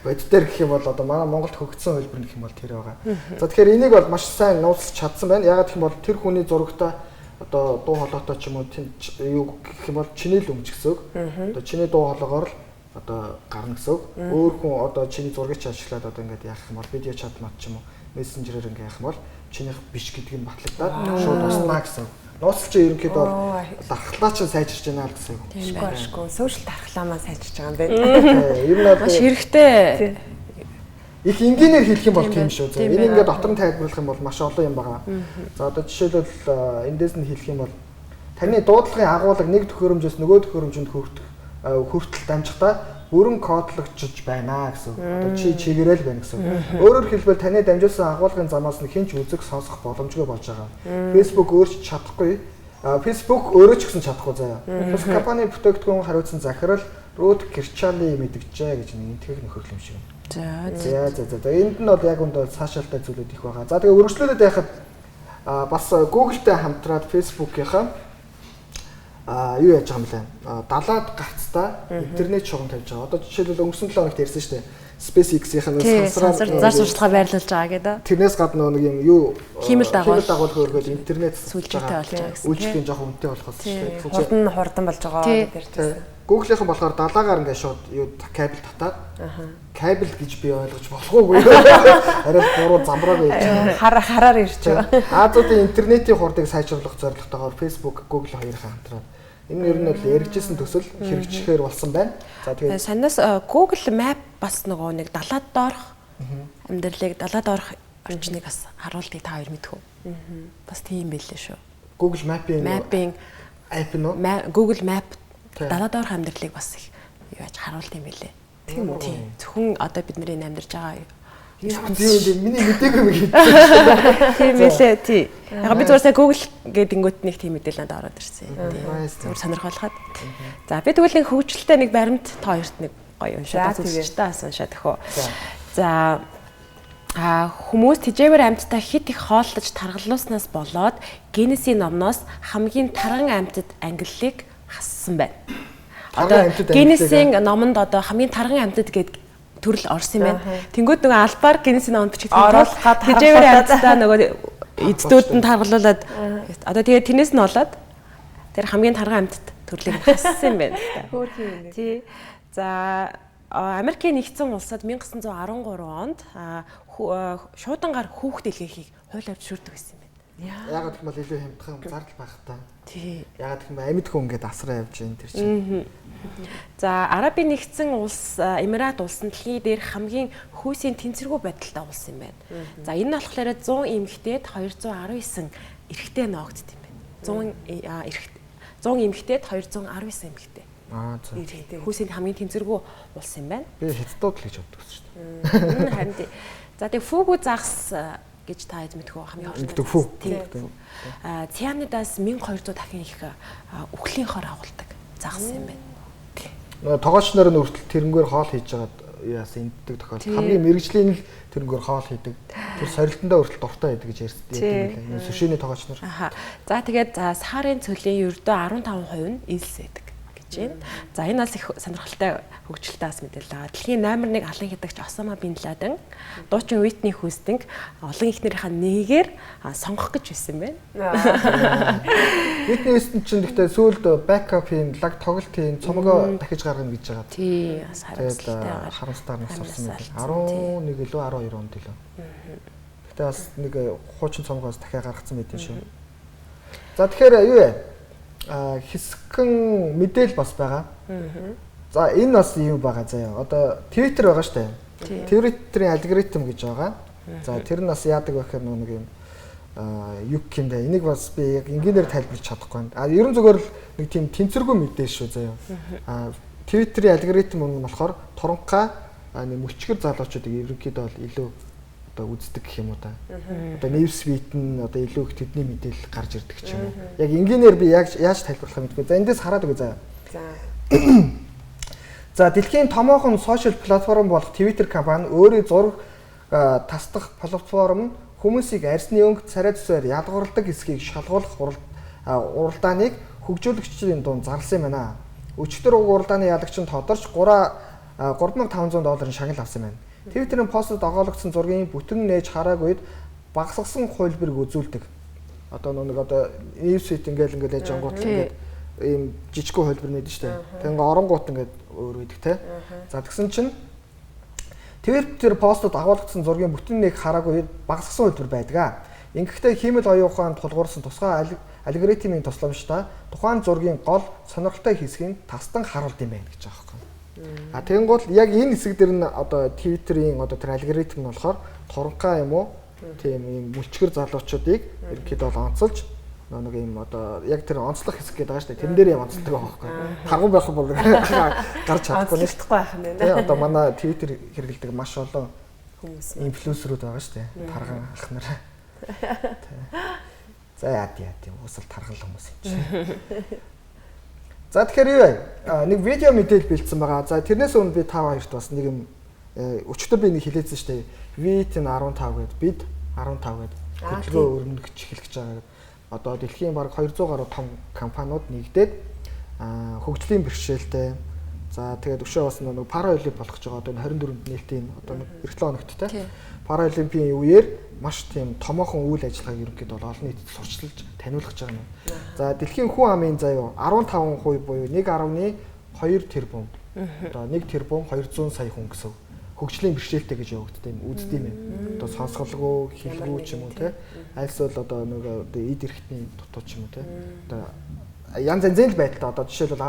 Бод дээр гэх юм бол одоо манай Монголд хөгжсөн хөлбөр гэх юм бол тэр байгаа. За тэгэхээр энийг бол маш сайн нууцлж чадсан байна. Ягаад гэх юм бол тэр хүний зурагтаа одоо дуу хоолойтой ч юм уу юу гэх юм бол чиний л өмч гэсэн үг. Одоо чиний дуу хоолойгоор л одоо гарна гэсэн үг. Өөр хүн одоо чиний зургийг ашиглаад одоо ингээд яах юм бол видео чат мат ч юм уу мессенжерээр ингээд яах юм бол чинийх биш гэдгийг батлагдаад шууд уснаа гэсэн үг. Нууцлж ерөнхийдөө дархлаа ч сайжирч байна л гэсэн үг. Ашгүй. Сошиал дархлаамаа сайжирч байгаа юм байна. Ер нь маш хэрэгтэй. их энгийнээр хэлэх юм бол тийм шүү. За энэ ингээд дотор нь тайлбарлах юм бол маш олон юм байгаа. За одоо жишээлбэл эндээс нь хэлэх юм бол таны дуудлагын агуулга нэг төхөөрөмжөөс нөгөө төхөөрөмжөнд хүртэл дамжихдаа бүрэн кодлогдож байна гэсэн. Одоо чигээрэл байна гэсэн. Өөрөөр хэлбэл таны дамжуулсан агуулгын замаас нь хинч үзэг сонсох боломжгүй болж байгаа. Facebook өөрч чадахгүй. Facebook өөрөө ч гэсэн чадахгүй заяа. Бас компани бүтээгдэхүүн хариуцсан захирал Рут Кирчали мэдгэжээ гэж нэг энтгэх нөхөрлөл юм шиг. За энд нь бол яг үндэ цаашаалтай зүйлүүд их байгаа. За тэгээ өргөжлүүлээд яхад бас Google-тэй хамтраад Facebook-ийнхаа юу яаж байгаа юм бэ? Далаад гацтай интернет шугам тавьж байгаа. Одоо жишээлбэл өнгөрсөн 7 хоногт ярьсан шүү дээ. SpaceX-ийн зар сурталчилгаа байрлуулж байгаа гэдэг. Тэрнээс гадна нэг юм юу хиймэл дагуул хөөргөл интернет сүлжээтэй болж байгаа гэсэн. Үйлчлэгийн жоохон үнэтэй болохоос шүү дээ. Хурдан болж байгаа гэж ярьсан. Google-ийн болохоор далаагаар ингээд шууд юу кабель татаад кабель гэж би ойлгож болохгүй. Арай буруу замбрааг байж. Хараар ирж байгаа. Азуудын интернетийн хурдыг сайжруулах зорилготойгоор Facebook, Google хоёрын хамтраад энэ ер нь бол яригдсэн төсөл хэрэгжихээр болсон байна. За тэгээд санаас Google Map бас нөгөө нэг далаад доорх амьдралыг далаад доорх орчныг бас харуултыг та хоёр мэдэх үү? Бас тийм байлээ шүү. Google Mapping app нь Google Map далаад доорх амьдралыг бас их юу яаж харуулт юм байлээ. Тийм үү? Зөвхөн одоо бидний амьдарч байгаа миний мэдээгүй юм гээд. Тийм байлээ тий. Яг би зүгээр Google гэдэг ингүүт нэг тийм мэдээлэл надад ороод ирсэн. Тийм. Зүгээр сонирхолтой. За би тэгвэл хөгжилтэй нэг баримт та хоёрт нэг гоё уншаад үзчихтэй уншаад өгөө. За хүмүүс тэжээвэр амьтдаа хит их хооллож таргалуулснаас болоод Гиннесийн номноос хамгийн тарган амьтад ангиллыг хассан байна. Одоо Гиннесийн номонд одоо хамгийн тарган амьтад гэдэг төрөл орсон юм байна. Тэнгүүд нөгөө албаар Гиннесийн номонд бичигдсэн тэжээвэр амьтдаа нөгөө эцдүүд нь таргалуулад одоо тэгээд тэрнээс нь болоод тэр хамгийн тарган амьтад төрлийг хассан юм байна. Хөөрхөн юм. Тий. За Америкийн нэгдсэн улсад 1913 онд шуудангаар хүүхд илгээхийг хуулиар зөвшөөрдөг гэсэн юм байна. Ягаад гэх юм бол илүү хямдхан зардал байх та. Тий. Ягаад гэх юм амьд хүн ингээд асраа явж байна тэр чинь. За Арабын нэгдсэн улс Эмират улс нь дэлхийн дээр хамгийн хүйсийн тэнцвэргүй байдалтай улс юм байна. За энэ нь болохоор 100 эмэгтэйд 219 эрэгтэй ноогдд юм байна. 100 эмэгтэйд 219 эмэгтэй. За хүйсийн хамгийн тэнцвэргүй улс юм байна. Би хятадууд л гэж боддог шүү дээ. Харин тий. За тэгээ фүүгүү загас гэж та хэд мэдэх вэ? Хамгийн орчинд фүү. Цианидаас 1200 дахин их үхлийн хор агуулдаг загас юм байна. Тогооч нар нь үртэл тэрнгээр хоол хийж байгаад яасан энддэг тохиолдол. Хамгийн мэрэгжлийн л тэрнгээр хоол хийдэг. Тэр сорилтондоо үртэл дуртай байдаг гэж ярьдаг байлаа. Сүшиний тогооч нар. За тэгээд сахарын цөлийн ердөө 15% нь илс байдаг гэж байна. За энэ бас их сонирхолтой хөгжилтэй бас мэдээлэл. Дэлхийн номер 1 алан хядагч Осама бин Ладен дуучин Уитни Хьюстинг олон ихнэрийнхээ нэгээр сонгох гэж байсан юм байна. Уитни Хьюстинг чинь гэхдээ сүүлд бэкап хийн, лаг тоглолт хийн, цомгоо дахиж гаргана гэж байгаа. Тий, бас харамсалтай нас орсон юм байна. 11 илүү 12 онд илүү. Гэхдээ бас нэг хуучин цомгоос дахиад гаргацсан байт юм шүү. За тэгэхээр юу вэ? Хэсгэн мэдээл бас байгаа. За энэ бас юм байгаа заяа. Одоо Twitter байгаа шүү дээ. Twitter-ийн алгоритм гэж байгаа. За тэр нь бас яадаг вэ гэхээр нэг юм юу гэмдэ. Энийг бас би яг энгийнээр тайлбарлаж чадахгүй байна. Ерөн зүгээр л нэг тийм тэнцвэргүй мэдээж шүү заяа. Twitter-ийн алгоритм нь болохоор туранхай нэг мөчгөр залуучуудыг ерөнхийдөө бол илүү одоо үздэг гэх юм уу та. Одоо Newsfeed нь одоо илүү их тэдний мэдээлэл гарч ирдэг ч юм уу. Яг энгийнээр би яаж тайлбарлах юм бэ? За эндээс хараад үгүй заа. За дэлхийн томоохон сошиал платформ болох Twitter компани өөрийн зураг тасдах платформ нь хүмүүсийг арьсны өнгө царай төсөөр ялгуурладаг хэсгийг шалгуулах уралдааныг хөгжүүлэгчдийн дунд зарласан юм байна. Өчигдөр уралдааны ялагч нь тодорч $3,500 шагнал авсан байна. Twitter-ийн постод огологдсон зургийн бүтэн нээж хараагүй үед багасгасан хувилбарыг үзүүлдэг. Одоо нэг Newsfeed ингээл яаж ангуут ингээд ийм жижигхэн хувилбар нээдэг шүү дээ. Тэгээ оронгууд ингээд өөр үйдэг те. За тэгсэн чинь Twitter постод агуулгдсан зургийн бүтэн нэг хараагүй багасгасан хувилбар байдаг. Ингэхдээ хиймэл оюун ухаанд тулгуурсан тусгай алгоритмын тусламжтай тухайн зургийн гол сонирхолтой хэсгийг тастан харуулд юм байна гэж байгаа юм. А тэгэн гол яг энэ хэсэг дээр нь одоо Twitter-ийн одоо тэр алгоритм нь болохоор туранхай юм уу тийм юм мүлчгэр залуучуудыг ерөнхийдөө бол онцолж нэг юм одоо яг тэр онцлох хэсэг гэдэг байгаа шүү дээ. Тэрэн дээр юм онцлдог байгаа байхгүй. Таргуу байх бол гарч чадахгүй нэ. байх нь нэ. Тэгээ одоо манай Twitter хэрэглэдэг маш олон хүмүүс инфлюенсерүүд байгаа шүү дээ. Тарган ах нар. За яа тийм уусал таргал хүмүүс юм чинь. За тэгэхээр юу вэ? Нэг видео мэдээлэл бэлдсэн байгаа. За тэрнээс өмнө би та хоёрт бас нэг юм өчтөр би нэг хэлээдсэн шүү дээ. VT-н 15 гээд бид 15 гээд хөдөлгөөн өрнөгч эхлэх гэж байгаа. Одоо дэлхийн бараг 200 гаруй том компаниуд нэгдээд хөгжлийн бэрхшээлтэй. За тэгээд өшөө бас нэг параолимпик болох гэж байгаа. Одоо 24-нд нээлтийн одоо нэг эх 7 хоногт те. Параолимпийн үеэр маш тийм томоохон үйл ажиллагааг ерөнхийдөө бол олон нийтэд сурчилж таниулах гэж байгаа юм. За дэлхийн хүн амын заяа 15% буюу 1.2 тэрбум. Одоо 1 тэрбум 200 сая хүн гэсэн хөгжлийн бэрхшээлтэй гэж явагддаг юм үздэм юм. Одоо сонсголгүй, хэлгүй ч юм уу те. Альсвал одоо нэг эд эрхтний дутуу ч юм уу те. Одоо янз янзын байдалтай одоо жишээлбэл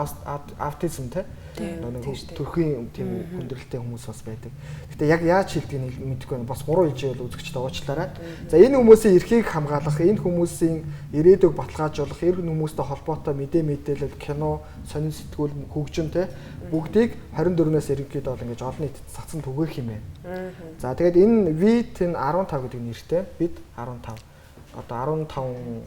аутизм те. Нэг төрхийн тийм хүндрэлтэй хүмүүс бас байдаг. Гэтэ яг яаж хэлдгийг мэдэхгүй байна. Бас буруу хэлж байвал үзэгчтэй уучлаарай. За энэ хүмүүсийн эрхийг хамгаалах, энэ хүмүүсийн ирээдүйг баталгаажуулах, энэ хүмүүстэй холбоотой мэдээлэл, кино, сонин сэтгүүл, хөгжим те бүгдийг 24-нээс ерөнхийдөө бол ингэж олон нийтэд цацсан түгээх юм байна. За тэгээд энэ VT-н 15 гэдэг нэртэй бид 15. Одоо 15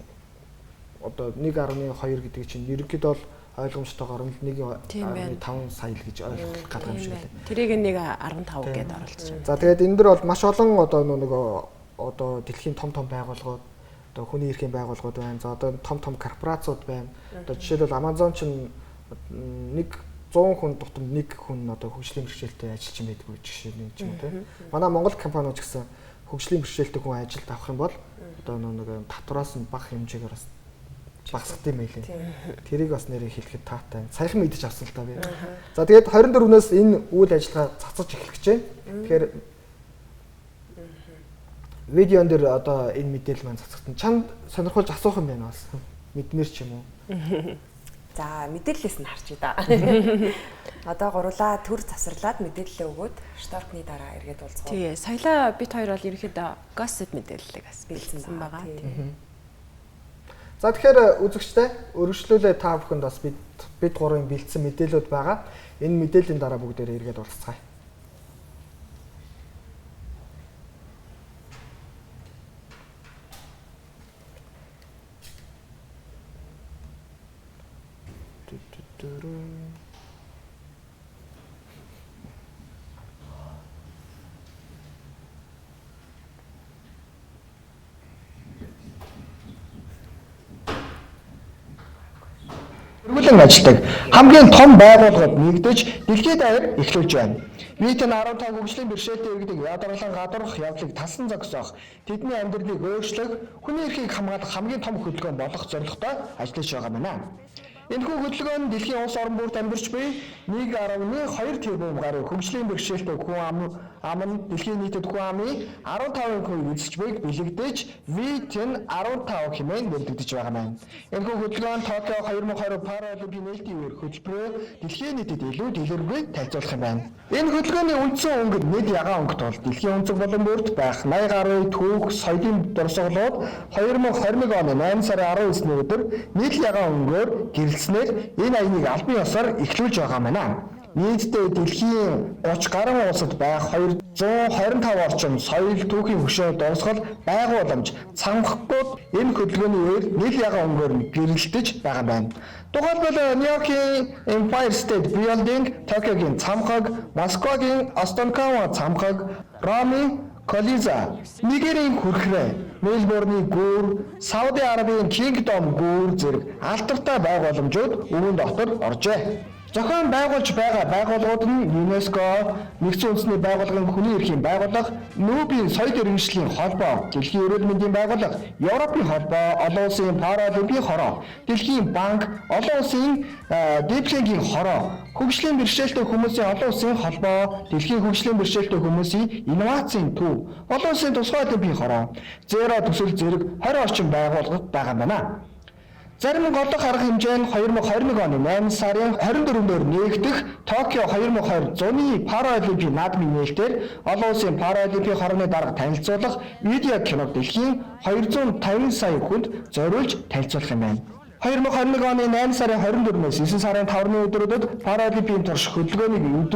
одоо 1.2 гэдэг чинь ерөнхийдөө бол ойлгомжтойгоор 1.5 сая л гэж ойлгох гэдэг юм шиг лээ. Тэрийг нэг 15 гэдээ оролцож байна. За тэгээд энэ дөр бол маш олон одоо нэг одоо дэлхийн том байгууллагууд одоо хүний эрхийн байгууллагууд байна. За одоо том корпорациуд байна. Одоо жишээлбэл Amazon ч нэг 100 хүн дотор нэг хүн одоо хөгжлийн бэрхшээлтэй ажиллаж байдгүй жишээ нэг юм те. Манай Монгол компаниуд ч гэсэн хөгжлийн бэрхшээлтэй хүн ажилд авах юм бол одоо нэг татвараас нь бага хэмжээгээр бас багсах юм байлээ. Тэрийг бас нэрээ хэлэхэд таатай. Саяхан мэдэж авсан л та би. За тэгээд 24-нөөс энэ үйл ажиллагаа цацаж эхлэх гэж байна. Тэгэхээр видеон дээр одоо энэ мэдээлэл маань цацагдсан. Чанд сонирхолж асуух юм байна бас. Мэднэр ч юм уу. За мэдээллээс нь харчих да. Одоо гурлаа төр засварлаад мэдээлэлээ өгөөд шторкны дараа эргээд уулзгаа. Тэгээ, соёлоо бит хоёр бол ерөөхдөө gossip мэдээллийг бас бэлдсэн байгаа. За тэгэхээр үзэгчтэй өргөжлүүлээ та бүхэнд бас бид гурвын бэлдсэн мэдээлэлүүд байгаа. Энэ мэдээллийн дараа бүгдээрээ эргээд уулзцгаая. Өргөлөн ажилтдаг хамгийн том байгууллагууд нэгдэж дэлхийд даяар эхлүүлж байна. VT-н 15 хөгжлийн бэрхшээлтэй иргэдэг ядаргалан гадуурх явдлыг тасан зогсоох, тэдний амьдралыг өөрчлөх, хүний эрхийг хамгаалах хамгийн том хөдөлгөөн болох зорилготой ажиллаж байгаа байна. Энэхүү хөдөлгөөн нь дэлхийн улс орон бүрт амьдарч буй 1.2 тэрбум гаруй хөгжлийн бэрхшээлтэй хүн ам нь дэлхийн нийтэд хүн амын 15% эзэлж буйг бэлэгдэж VT-н 15 хэмээн нэрдэгдэж байгаа маань. Энэхүү хөдөлгөөн Токио 2020 Паралимпийн нээлтийн үеэр хөтөлбөрөөр дэлхийн нийтэд илүү дэлгэрэнгүй танилцуулах юм байна. Энэ хөдөлгөөний үндсэн өнгө нэт ягаан өнгөт бол дэлхийн өнцөг болон бүрт байх 80 гаруй түүх соёлын дурсгалууд 2021 оны 8 сарын 19-ний өдөр нийт ягаан өнгөөр гэрэлснээр энэ аяныг албан ёсоор эхлүүлж байгаа юм байна. Нийтдээ дэлхийн 30 гаруй улсад байх 225 орчим соёл түүхийн хөшөө дурсгал байгууламж цамхгууд энэ хөдөлгөөний үеэр нийт ягаан өнгөөр гэрэлтэж байгаа байна. Тухайлбал Нью-Йоркийн Empire State Building, Токиогийн цамхаг, Москвагийн Останкаwa цамхаг, Ромын Колиза, Нигерийн хүрхрээ, Мельбурны гүүр, Сауди Арабын Кингдом гүүр зэрэг алдартай байгууламжууд өвөн дотор оржээ. Зохион байгуулж байгаа байгууллагууд нь ЮНЕСКО, Нэгдсэн үндэсний байгууллагын хүний эрхийн байгууллага, Нүүбийн соёл иргэншлийн холбоо, Дэлхийн эрүүл мэндийн байгууллага, Европын холбоо, олон улсын паралимпийн хороо, Дэлхийн банк, олон улсын Дипленгийн хороо, хөгжлийн бэрхшээлтэй хүмүүсийн олон улсын холбоо, Дэлхийн хөгжлийн бэрхшээлтэй хүмүүсийн инновацийн төв, олон улсын тусгай олимпийн хороо, Зеро төсөл зэрэг 20 орчим байгууллагууд байгаа юм байна. Зарим голдох арга хэмжээ нь 2021 оны 8 сарын 24-нд нээгдэх Токио 2020 зуны Паралимпийн наадмын нээлтээр олон улсын Паралимпийн хорооны дарга танилцуулах видео киног дэлхийн 250 сая хүнд зориулж танилцуулах юм байна. 2021 оны 8 сарын 24-өөс 9 сарын 5-ны өдрүүдэд Паралимпийн турш хөдөлгөөнийг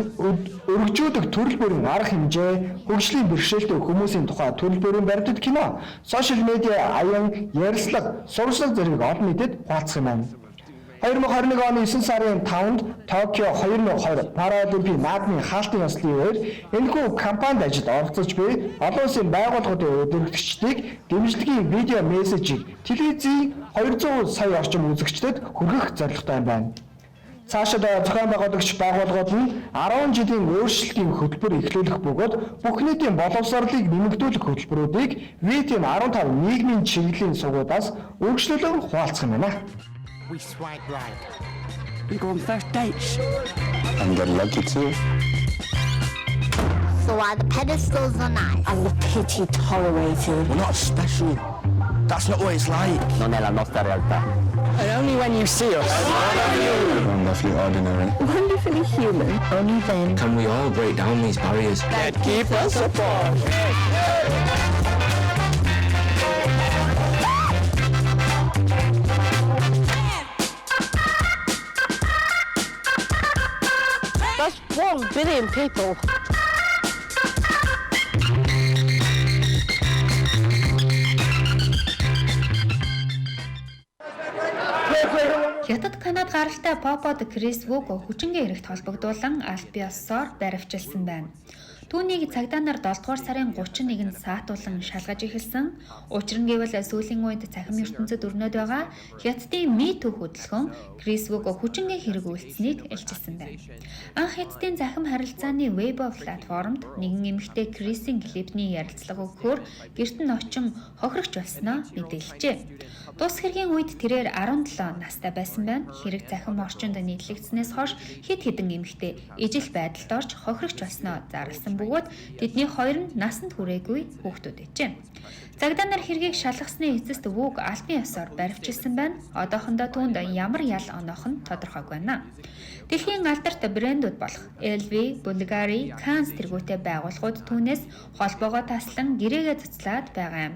өргөжүүлэх төрөл бүрийн арга хэмжээ, хөгжлийн бэрхшээлтэй хүмүүсийн тухай төрөл бүрийн баримтат кино, сошиал медиа аян ярилцлага, сурвалжлага зэрэг олон нийтэд хуваалцах юм байна. 2021 оны 9 сарын 5-нд Токио 2020 Паралимпийн наадмын хаалтын ёслолын үеэр энэхүү кампанид ажилд оролцож буй олон улсын байгууллагуудын удирдагчдыг дэмжлэгийн видео мессежийг телевизийн 200 сая орчим үзэгчдэд хүргэх зорилготой байна. Цаашид зохион байгуулагч байгууллагууд нь 10 жилийн өөрчлөлтийн хөтөлбөр эхлүүлэх бөгөөд бүх нийтийн боловсролыг нэмэгдүүлэх хөтөлбөрүүдийг ВИТ-ийн 15 нийгмийн чиглэлийн сугуудаас үргэлжлүүлэн хуваалцах юм байна. We swipe right. We go on first dates. And get lucky too. So are the pedestals are nice? And the pity tolerated. We're not special. That's not what it's like. Non è la nostra realtà. And only when you see us. Wonderfully ordinary. Wonderfully human. Only then. Can we all break down these barriers? That keep us apart. That's 1 billion people. Хятад Канад гаралтай Попод Крис Вуко хүчингийн эрэгт холбогдуулан аль биесээр баривчилсан байна. Түүнийг цагдаа нар 7 дугаар сарын 31-нд саатуулан шалгаж эхэлсэн. Учир нь гэвэл сүүлийн үед цахим ертөнцид өрнөд байгаа Хятадын MeToo хөдөлгөөн Крис Вуко хүчингийн хэрэг үйлдсэнийг илчилсэн байна. Анх Хятадын захим харилцааны Weibo платформд нэгэн эмэгтэй Крисийн клипний ярилцлага өгөхөөр гэрт нь очин хохирогч болсноо мэдээлжээ. Тус хэргийн үед тэрээр 17 настай байсан байна. Хэрэг захим орчинд нийтлэгдснээс хойш хэд хэдэн эмэгтэй ижил байдалд орж хохирогч болсноо зарласан бөгөөд тэдний хоёр нь насанд хүрээгүй хүүхдүүд ээжээ. Цагдаа нар хэргийг шалгасны эцэст Вуг албан ёсоор баривчилсан байна. Одоохондоо түүнд ямар ял оноох нь тодорхойгүй байна. Дэлхийн алдарт брэндүүд болох LV, Bulgari, Cannes тэргүүтэй байгууллагууд түүнээс холбоогоо таслан гэрээгээ цуцлаад байгаа юм.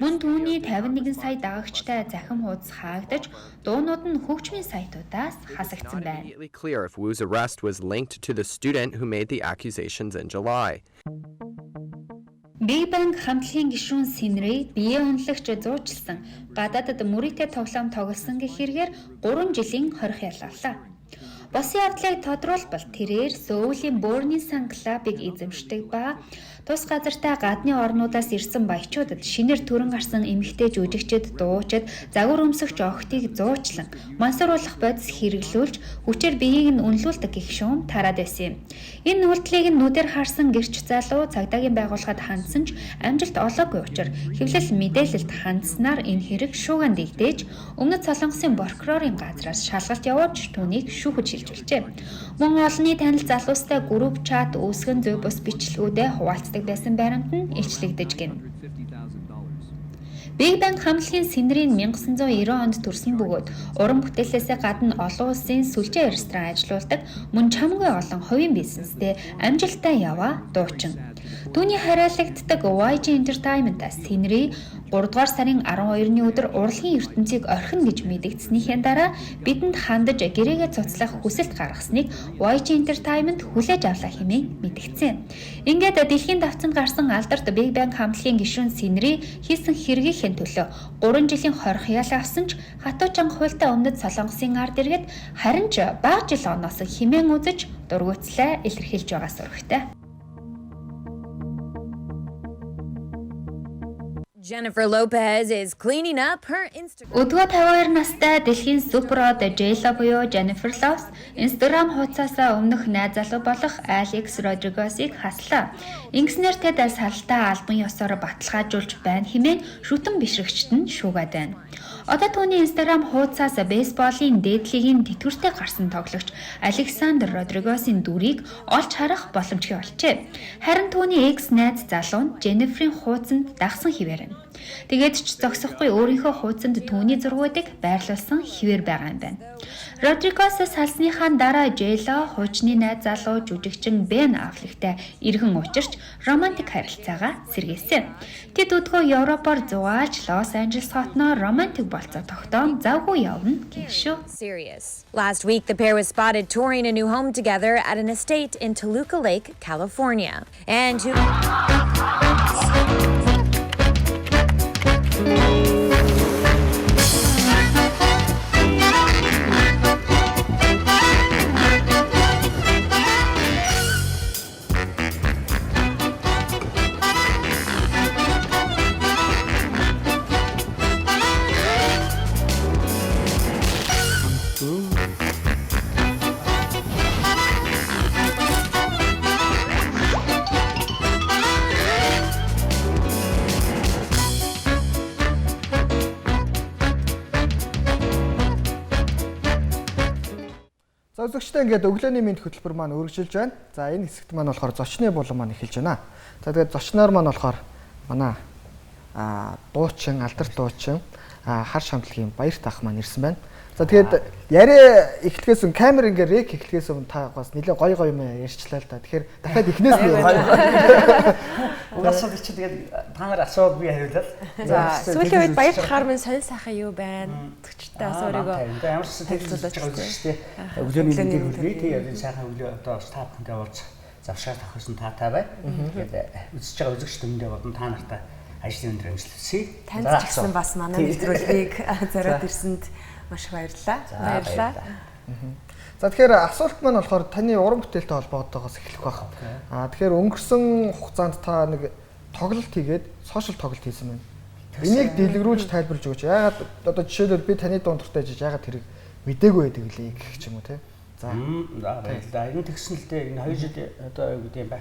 Мөн түүний 51 сая дагагчтай захим хуудас хаагдаж, дуунууд нь хөгжмийн сайтуудаас хасагдсан байна. Immediately clear if Wu's arrest was linked to the student who made the accusations in July. Big Bang хамтлагийн гишүүн Синри бие унлагч зуучилсан гадаадд мөрийтэй тоглоом тоглосон гэх хэрэгээр 3 жилийн хорих ялгалаа. Босын явдлыг тодруулбал тэрээр Сөүлийн Борнийн сан клубыг эзэмшдэг ба тус газартай гадны орнуудаас ирсэн баячуудад шинээр төрөн гарсан эмэгтэй жүжигчид, дуучид, загвар өмсөгч охтыг зуучлан мансууруулах бодис хэрэглүүлж хүчээр биеийг нь үнэлүүлдэг гэх шуум тараад байсан юм. Энэ үйлдэлийг нүдээр харсан гэрч залуу цагдаагийн байгууллагад хандсан ч амжилт олоогүй учраас хэвлэл мэдээлэлд хандсанаар энэ хэрэг шууган дэгдээж Өмнөд Солонгосын прокурорын газраас шалгалт явуулж түүнийг шүүхэд шилжүүлжээ. Мөн олонний танил залуустай групп чат үүсгэн зөв бус бичлэгүүдэд хуваалцдаг байсан баримт нь илчлэгдэж гин. Big Bang хамтлагийн Синрийн 1990 онд төрсөн бөгөөд уран бүтээлээсээ гадна олон улсын сүлжээ ресторан ажилуулдаг мөн чамгүй олон хувийн бизнестэй амжилттай яваа дуучин. Түүний хариалагддаг YG Entertainment-аас Синри 3 дугаар сарын 12-ны өдөр урлагийн ертөнцийг орхино гэж мэдэгдснийхээ дараа бидэнд хандаж гэрээгээ цуцлах хүсэлт гаргасныг YG Entertainment хүлээж авлаа хэмээн мэдгдсэн. Ингээд дэлхийн давцанд гарсан алдарт Big Bang хамтлагийн гишүүн Синри хийсэн хэргийнхээ төлөө 3 жилийн хорих ял авсан ч хатуу чанга хуйлтай Өмнөд Солонгосын ард иргэд харин ч бага жил оноос хэмээн үзэж дургуйцлаа илэрхийлж байгаа сурагтай. Jennifer Lopez is cleaning up her Instagram. Өдгөө 52 настай дэлхийн супермод J-Lo буюу Jennifer Lopez Instagram хуудасаас өмнөх найз залуу болох Alex Rodriguez-ийг хаслаа. Ингэснээр тэд салалтаа албан ёсоор баталгаажуулж байна хэмээн шүтэн бишрэгчд нь шүүгээд байна. Одоо түүний Instagram хуудасаас бейсболын дээдлигийн тэтгэвртэй гарсан тоглогч Александр Родригесийн дүрийг олж харах боломжтой болжээ. Харин түүний экс найз залуу нь Jennifer-ийн хуудсанд дагсан хിവэр. Тэгээд ч зогсохгүй өөрийнхөө хуудсанд түүний зургуудыг байрлуулсан хിവэр байгаа юм байна. Родригесээс салсныхаа дараа J-Lo хуучны найз залуу жүжигчин Ben Affleck-тэй иргэн учирч романтик харилцаагаа сэргээсэн. Тэд өдгөө Европоор зугаалж Лос Анжелес хотноо романтик болцоо тогтоон завгүй явна гişүү. Serious. Last week, the pair was spotted touring a new home together at an estate in Toluca Lake, California. And who... За үзэгчтэй ингээд өглөөний мэнд хөтөлбөр маань үргэлжилж байна. За энэ хэсэгт маань болохоор зочны булан маань эхэлж байна. За тэгээд зочноор маань болохоор манай дуучин, алдар дуучин хар шамтлагийн Баярт ах маань ирсэн байна. За тэгээд яриа эхлэхээс өмнө камер ингээд рек эхлэхээс өмнө та бас нэлээд гоё юм ярьчлаа л да. Тэгэхээр дахиад эхнээс нь угаасаа чи тэгээд та нар асууад би хариулаад. За сүүлийн үед Баярт ахаар минь сонир сайхан юу байна? Төгчтэй бас өөрийгөө ямар ч хэлцүүлж байгаа шүү дээ. Өглөөний мэндийг хүргэе. Тэгээд сайхан өглөө одоо та бүхэндээ уулз завшаар тохиосон таатай бай. Тэгээд үзэж байгаа үзэгчдэндээ бодон та нартай ажлын өндөр амжилтсэй. Танд ч гэсэн бас манай нэвтрүүлгийг зориод ирсэнд маш их баярлалаа. Баярлалаа. За тэгэхээр асуулт маань болохоор таны уран бүтээлтэй холбоотойгоос эхлэх байх. Тэгэхээр өнгөрсөн хугацаанд та нэг тоглолт хийгээд сошиал тоглолт хийсэн байна. Энийг дэлгэрүүлж тайлбарлаж өгөөч. Яагаад одоо жишээлбэл би таны дунд дуртай жиж яагаад тэрийг мдээгүй байдаг лээ гэх юм уу те. За баярлалаа. Энэ тэгсэн л дээ энэ 2 жил одоо юу гэдэг юм бэ?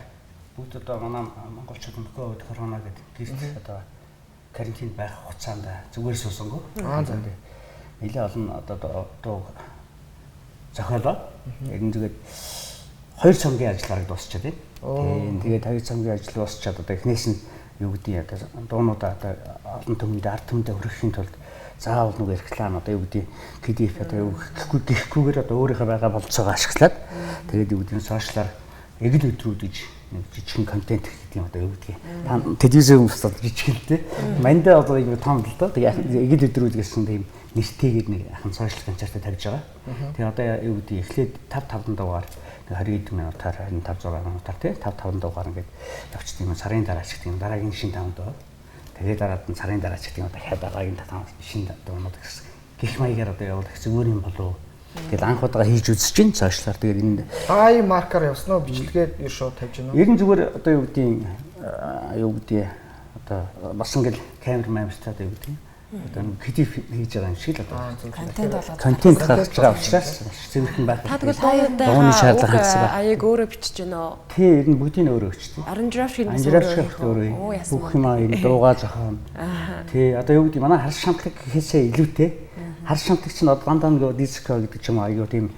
Бүгд одоо манай монголчууд нөхөө корона гэдэг гэрт одоо карантинд байх хугацаанд зүгээр суусангүй. За нэлээ олон одоо зохиолоо. Энэ тэгээд 2 цагийн ажлаараа дуусчаад байна. Тэгээд 2 цагийн ажил дуусчаад одоо эхнээс нь юу гэдэг одоо дуунуудаа одоо олон түмэнд ард түмэндээ хүрэхийн тулд заавал нэг реклам одоо юу гэдэг PDF одоо гэхгүйгээр одоо өөрийнхөө байгаа болцоогоо ашиглаад тэгээд юу гэдэг нь сошиалаар эгэл өдрүүд гэж нэг жижигхэн контент гэдэг юм одоо юу гэдгийг та телевизэн юмсад жижигхэнтэй мандаа одоо ингэ том л доо тэгээд эгэл өдрүүд гэсэн тийм нэртэйгээд нэг ахын сошиал концертаа тавьж байгаа. Тэгээ одоо юу гэдэг эхлээд 5 дугаар нэг 20 минутаар 25 минутаар тий 5 дугаар ингээд явчихсан юм сарын дараа ч гэдэг юм дараагийн шин 5 доо. Тэгээ дараад нь сарын дараа ч гэдэг юм одоо хаад дараагийн 5 шин дуунууд гэсэн. Гэх маягаар одоо явуулах зүгээр юм болов. Тэгэл анх удаага хийж үзэж гин цаашлаар тэгээд энэ хай маркер явсан уу бичлэгээд шууд тавьж гинөө. Ер нь зүгээр одоо юу гэдэг одоо бас ингээл камер мамстаа одоо юу гэдэг одоо PDF хийж байгаа юм шиг л одоо контент гаргаж байгаа учраас зөвхөн байх. Та тэгвэл дууны шаардлага хангасан ба. Аяг өөрөө бичиж гэнэ үү? Тий, ер нь бүгдийг өөрөө бичдэг. Аранжировч өөрөө. Бүх юм аа дуугаа зохион. Тий, одоо юу гэдэг манай хар шамтлаг гэхээсээ илүүтэй. Хар шамтлагч нь одоо дандаа нэг диско гэдэг ч юм аа аюу тийм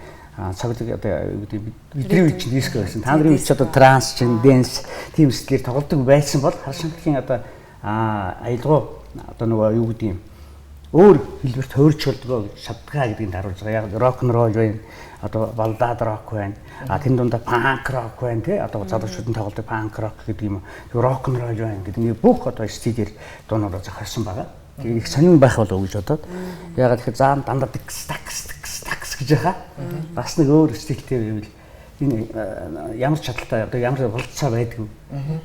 цаглаг одоо юу гэдэг бидний үеч диско байсан. Та нарын үеч одоо транс чин, дэнс тийм сэтгэлээр тоглодог байсан бол хар шамтлагийн одоо аялгау одоо нөгөө юу гэдэг юм өөр хэлбэрт хөөрч болдгоо гэж шатгаа гэдгийг харуулж байгаа. Яг рок н рол байна. Одоо балдад рок байна. Тэн дундаа панк рок байна тий. Одоо залуучуудын тоглодог панк рок гэдэг юм. Рок н рол байна гэдэг нэг бүх одоо стилээр дуунуудаа зохиосон байгаа. Тэгээд их сонирн байх болов уу гэж бодоод ягаад гэхээр заан дандаа такс гэж яхаа. Бас нэг өөр стилтэй байвал энэ ямар чадaltaй одоо ямар болцоо байдг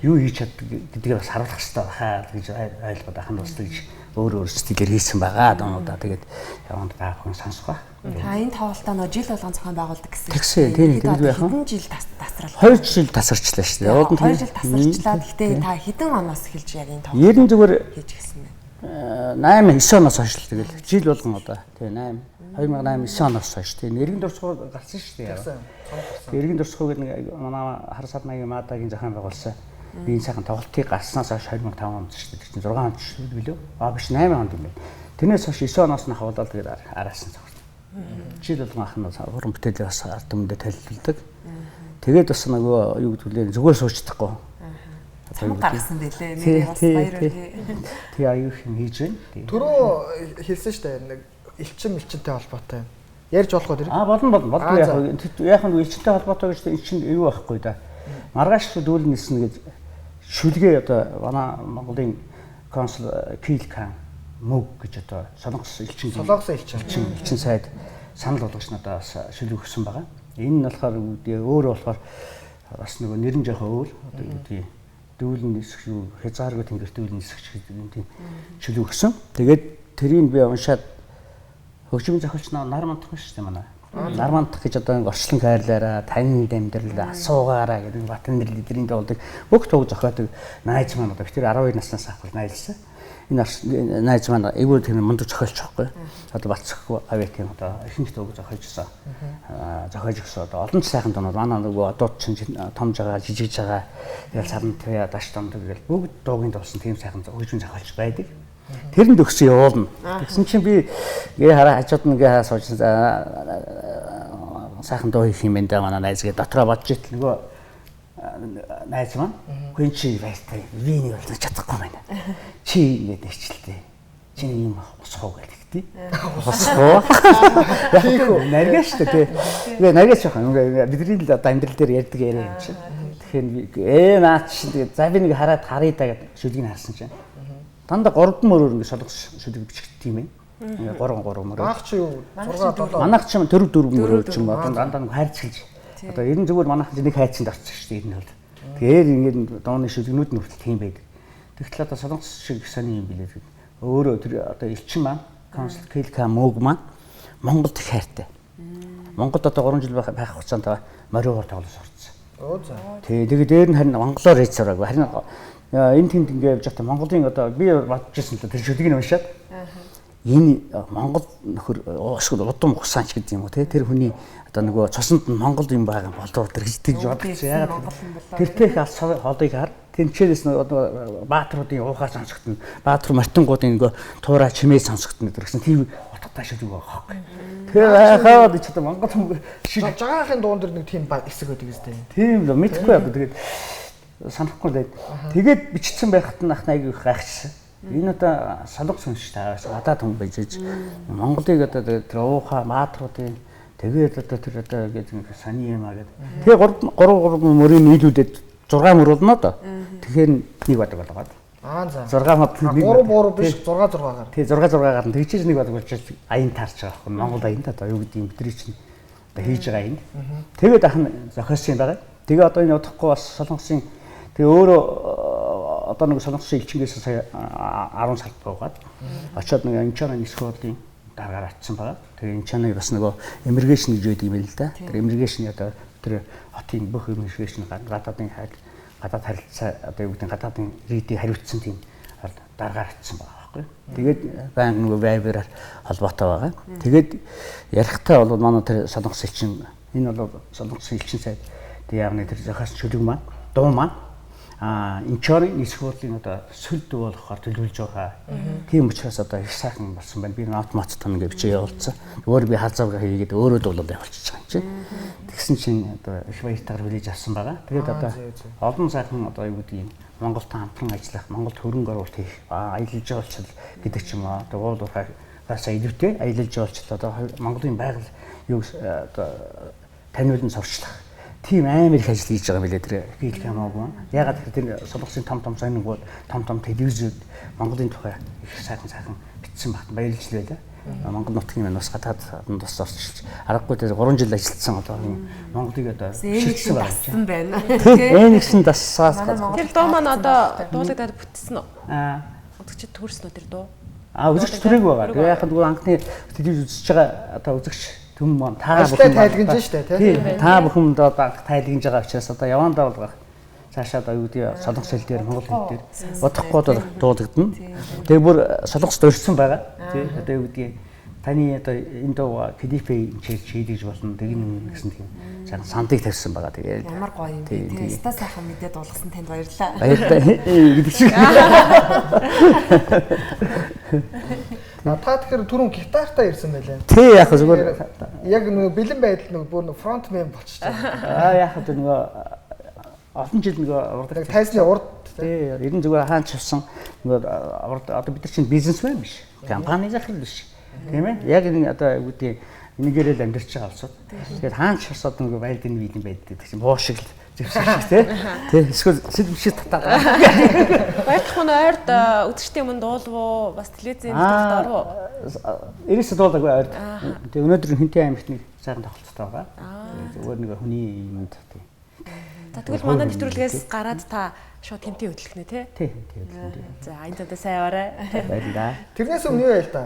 юу хийж чаддаг гэдгийг бас харуулах хэрэгтэй байхаа гэж ойлгоод байх нь бас тэгж өөр стилээр хийсэн байгаа дуунуудаа тэгээд яванд байгаа хүн сонсох ба. Та энэ тоглолтоо нөө жил болгон зохион байгуулдаг гэсэн. Тэгсэн тийм байх юм. Хэдэн жил тасрал. 2 жил тасарчлаа шүү дээ. 2 жил тасарчлаа. Гэхдээ та хэдэн оноос эхэлж яг энэ тоглолт ер нь зүгээр хийж гисэн бэ? 8 9 оноос хойш л тэгэл жил болгон одоо тий 8 2008 9 оноос хойш тий нэргэн дурсгуу гарсан шүү дээ. Нэргэн дурсгуу гэдэг нэг манай хар сад маягийн маадагийн зохион байгуулсан Би энэ сайхан тоглолтыг гарснаас хойш 2005 онд шүү дээ. 6 онд шүү билүү? Биш 8 онд юм байна. Тэрнээс хойш 9 оноос нь хавуулаад тэгээд араас нь зогссон. Жишээлбэл анх нь уран бүтээлээ бас ард түмэндээ танилцуулдаг. Тэгээд бас нөгөө юу гэдэг вэ? Зүгээр суучдахгүй. Цамг гаргасан байлээ. Нэг бас баяр үгүй. Тэгээ аюу их юм хийж байна. Түрүү хэлсэн шүү дээ. Нэг элчин холбоотой юм. Ярьж болох уу тэр? Болно. Яг нь элчинтэй холбоотой гэж энэ чинь юу байхгүй да. Маргааш дүүл нисэн гэж шүлгээ одоо манай Монголын консул Килкан мөг гэж одоо солонгос элчин сайд санал болгож надаас шүлэг өгсөн байгаа. Энэ нь болохоор өөрөө болохоор бас нөгөө нэр нь жоохон өөр одоо юу гэдэг дүүл нисэх юу хязгааргүй тэнгэр дүүл нисэх гэдэг тийм шүлэг өгсөн. Тэгээд тэрийг би уншаад хөгжим зохиолч нар мандах шүү дээ манай. Нар мандах гэж одоо орчлон хайрлаараа, тань дамдрал, асуугаараа гэдэг батан нэрлийн дуулдаг бүх туг зохиодог найз маань одоо битэр 12 наснаас ахвал найзлсан. Энэ найз маань эвгүй тийм мундаг зохиолч байхгүй. Одоо Бацхгүй авьяатын одоо ихэнх туг зохиолжсэн. Зохиож өгсөн одоо олон сайхан дунууд манай нөгөө одууд чинь том жагаа, жижиг жагаа, тэгэл сарн твя даш томдог гэл бүгд дуугийн дуулсан тийм сайхан хөгжим зохиолч байдаг. Тэрэнд өгсөн явуулна. Тэгсэн чинь би хараа хажууд нь сууж сайхан дуу хийх юм энэ манай найзгээ дотроо бодж итэл нөгөө найз маань хүн чи байстай виний болж чадахгүй байна. Чи ингэж ирчлээ. Чи ийм усхоо гэдэг тий. Усхоо. Яг наргаш тэ. Тэгээ наргаш яхан бидний л одоо амьдрал дээр ярьдаг яриа юм чинь. Тэгэхээр наач тэгээ за би нэг хараад харъя да гэдэг шүлгийг харсан чинь. Дандаа 3 мөрөөр ингэ солонгос шүлэг бичигдэх юм байна. 3 мөрөөр. Манайх чи юу 6 7. Манайх чи 4 мөрөөр ч юм одоо дандаа нэг хайрч хэлж. Одоо ер нь зүгээр манайх нэг хайцанд орчих шүү дээ ер нь бол. Тэгэхээр ингээд дооны шүлгнүүд нь хүртэл тийм байдаг. Тэгтэл одоо солонгос шиг сони юм билээ. Өөрөө тэр одоо элчин маань консул Килка мөг маань Монголд их хайртай. Монголд одоо 3 жил байх хугацаанд мориогоор тоглож сурцсан. Оо за. Тэгээд дээр нь харин монголоор хийж сураагүй. Харин энэ тэнд ингээд явж байхдаа Монголын одоо би бодож ирсэн л тэр шүлгийг уншаад энэ Монгол нөхөр уушгүй удам ухсаач гэдэг юм уу те тэр хүний одоо нөгөө цосонд нь Монгол юм байгаа болдоор тэр гэж тэгж бодож яагаад тэртээ их алс хоолыг хар тэнчээрээс нөгөө баатруудын уухаа сонсогдно баатар мартингуудын нөгөө туурай чимээ сонсогдно гэсэн тийм утгатай шүлэг байгаа хог. Тэгэхээр хаад ч одоо Монгол жагаахын дуун дээр нэг тийм хэсэг байдаг үстэй. Тийм л мэдхгүй яг тэгээд санахгүй л тэгээд бичсэн байхад нь ах найг их гайхчихсан. Энэ одоо солонгос хүн шүү дээ. Гадаад хүн байж ээж Монголыг одоо тэр уухаа баатруудын тэгээд одоо тэр одоо гэдэг сани юм аа гэдэг. Тэгээ 3 мөрийн нийлүүлээд 6 мөр болно доо. Тэгэхээр нэг бадаг болгоод. За. 6 мод 3 биш 6-6-гаар. Тий 6-6-гаар нь тэгчээж нэг бадаг болж аян таарч байгаа байхгүй. Монгол аянд одоо юу гэдэг юм бидний чинь одоо хийж байгаа аянд. Тэгээд ах нь зохиосон юм байгаа. Тэгээ одоо энэ удахгүй бас солонгосын тэгээ өөрөө одоо нэг солонгосын элчингээс сая 10 сард буугаад очиод нэг Инчаны нисхөөлийн дараагаар атсан байгаа. Тэгээ Инчаны бас нөгөө эмигрэшн гэж байдаг юм л да. Тэр эмигрэшн одоо тэр хотын бүх эмигрэшн гадаадын гадаад харилцаа одоо юу гэдэг гадаадын иргэдийг хариуцсан тийм дараагаар атсан байгаа байхгүй. Тэгээд баян нөгөө вайбераар холбоотой байгаа. Тэгээд ярихтаа бол манай тэр солонгос элчин энэ бол солонгос элчин сайд тэг яг нэг тэр зохиос шүлэг маань дуу маань Инчаны нисхөөлийн одоо сүлд болохоор төлөвлөж байгаа. Тийм учраас одоо их сайхан болсон байна. Би автомат тань гэж бичээ явуулсан. Өөр би хазаагаа хийгээд өөрөө дуулаад явуулчихж байгаа юм чинь. Тэгсэн чинь одоо их баяртайгаар хүлээж авсан байгаа. Тэгээд одоо олон сайхан одоо юу гэдэг юм Монголтой хамтран ажиллах, Монголд хөрөнгө оруулалт хийх, аялал жуулчлал гэдэг ч юм уу. Одоо уул уурхаас илүүтэй аялал жуулчлал одоо Монголын байгаль юу одоо таниулан сурчлах тийм амар их ажил хийж байгаа мөлий тэр Килка мөг маань. Ягаад гэвэл тэр солонгосын том сонингууд том телевизүүд Монголын тухай их сайхан бичсэн багт баярлж байлаа. Монгол нутгийн маань бас гадаад бас орчилж аргагүй тэр 3 жил ажилласан одоо Монголыг одоо шилжсэн байна. Энэксэн дасаас тэр дуу маань одоо дуулагдаад бүтсэн үү? Үзэгч төрсөн үү тэр дуу? Үзэгч төрөг байгаа. Тэгээ яхад анхны телевиз үзэж байгаа одоо үзэгч түм маань таа бүхэн тайлгнаж штэ тий. Та бүхэн одоо тайлгнаж байгаа учраас одоо явандаа болгох цаашаа одоо юу гэдэг солонгос хэл дээр монгол хэл дээр бодохгүй дуулагдана. Тэгээ бүр солонгост өрсөн байгаа. Тий. Одоо юу гэдэг таны одоо энэ дуу клипээ хийж болно тэгнэ гэсэн тийм сайхан сандыг тавьсан байгаа тэгээд ямар гоё юм бэ тий. Ста сайхан мэдээ дуулгасан танд баярлалаа. Баярлалаа гэдэг шиг. Та тэгэхээр түрүүн гитартаа ирсэн байлаа. Тий яг зүгээр яг нөгөө бэлэн байдал нөгөө бүр фронтмен болчихж байгаа. Яг одоо нөгөө олон жил нөгөө урд тайсны урд тий ер нь зүгээр хаан чавсан нөгөө одоо бид нар чинь бизнесмен биш. Компани захирал биш. Тийм ээ? Яг энэ одоо үүдээ энийгээрээ л амьдарч байгаа олсод. Тэгээд хаан чавсаад нөгөө байлдын биелэн байдаг гэсэн боо шиг л зэвсэг шиг тий. Эсвэл сэдвшид татаад. Баярлах нь ойрд үдштэй юм дуулвуу бас телевизийн нэвтрүүлэгт орвоо. Ерөөсөө дуулаагүй ойрд. Тэгээд өнөөдөр Хинтээ аймагт нэг сайхан тоглолттой байгаа. Зүгээр нэг хүний юмд тий. За тэгвэл манай нэвтрүүлгээс гараад та шууд Хинтээ хөтлөх нэ тий? Тий, Хинтээ хөтлөх. За энэ тоо сайн аваарай. Баярлалаа. Тэрнээс өмнө юу яа л та?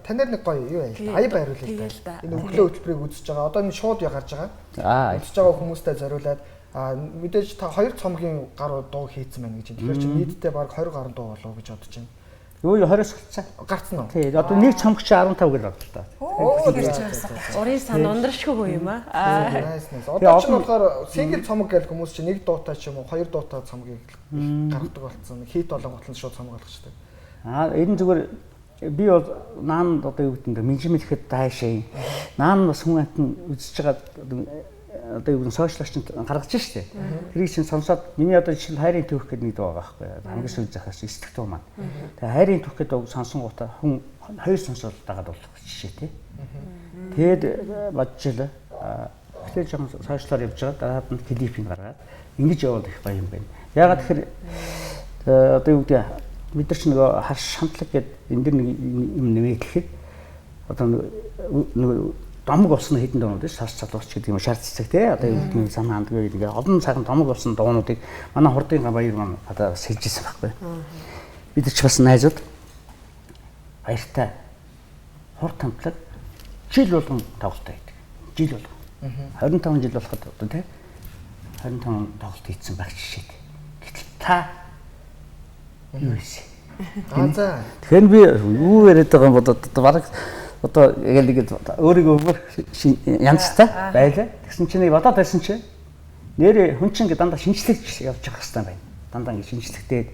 Танаар нэг гоё юу яа л та? Ая байруулъя л та. Энэ өглөө хөтөлбөрийг үзэж байгаа. Одоо энэ шууд яг гарч байгаа. Үзэж байгаа хүмүүстэй зориулаад мэдээж та 2 цомгийн гаруй дуу хийцэн байна гэж. Тэгэхээр чи нийтдээ баг 20 гаруй дуу болов гэж бодож байна. Юу 20-оос гарцсан. Гарцсан уу? Тий. Одоо нэг цомгч 15 гэж бодлоо та. Тэр чинь бас урын сан ундрашгүй юм аа. Одоо ч болохоор сингл цомог гэх хүмүүс чи нэг дуутай ч юм уу 2 дуутай цомгийг гаргадаг болсон. Хит болон готлон шууд цомог алгачдаг. Энэ зүгээр би бол наанд одоо юу гэдэг нь менежментэд таашаа. Наанд бас хүн амтан үзэж байгаа одоо юу сошиалч гаргаж штэ. Тэрийг чинь сонсоод миний одоо жишээл хайрын түүх гэдэг нэг дуу байгаа байхгүй. Хамгийн сүүл захаас эсдэх дуу маань. Тэгээ хайрын түүх гэдэг сонсонгуудаа хүн хоёр сонсоод дагаад болох жишээ тий. Тэгэд бодож илээ. Тэгэхээр жоохон сошиалаар явж байгаа дараад нь клипийг гаргаад ингэж яваад их гоё юм байна. Ягаад тэгэхээр одоо юу гэдэг бид нар ч нөгөө харш шамтлаг гэдэг энэ дэр нэг юм нэмэгдэхэд одоо нөгөө домог болсон хэдэн дуунууд биш сарч залуурч гэдэг юм шаардцдаг тий одоо юу гэдэг нь санаа хандгаа гэдэг олон цагаан домог болсон дуунуудыг манай хурдын баяр маань одоо сэлжсэн байхгүй. Бид ч бас найзууд баяртай хурд хамтлаг жил болгон тоглолтоо хийдэг. Жил болгон 25 жил болоход одоо тий 25 тоглолт хийсэн байх жишээ. Гэтэл та юу вэ? За. Тэгэхээр би юу яриад байгаа юм бодоод одоо бараг одоо яг өөрийгөө янзтай байлаа. Тэгсэн чинь бодоод байсан чинь нэр хүн чинь дандаа шинжлэх явж явах хэрэгтэй байна. Дандаа ингэ шинжлэхтэй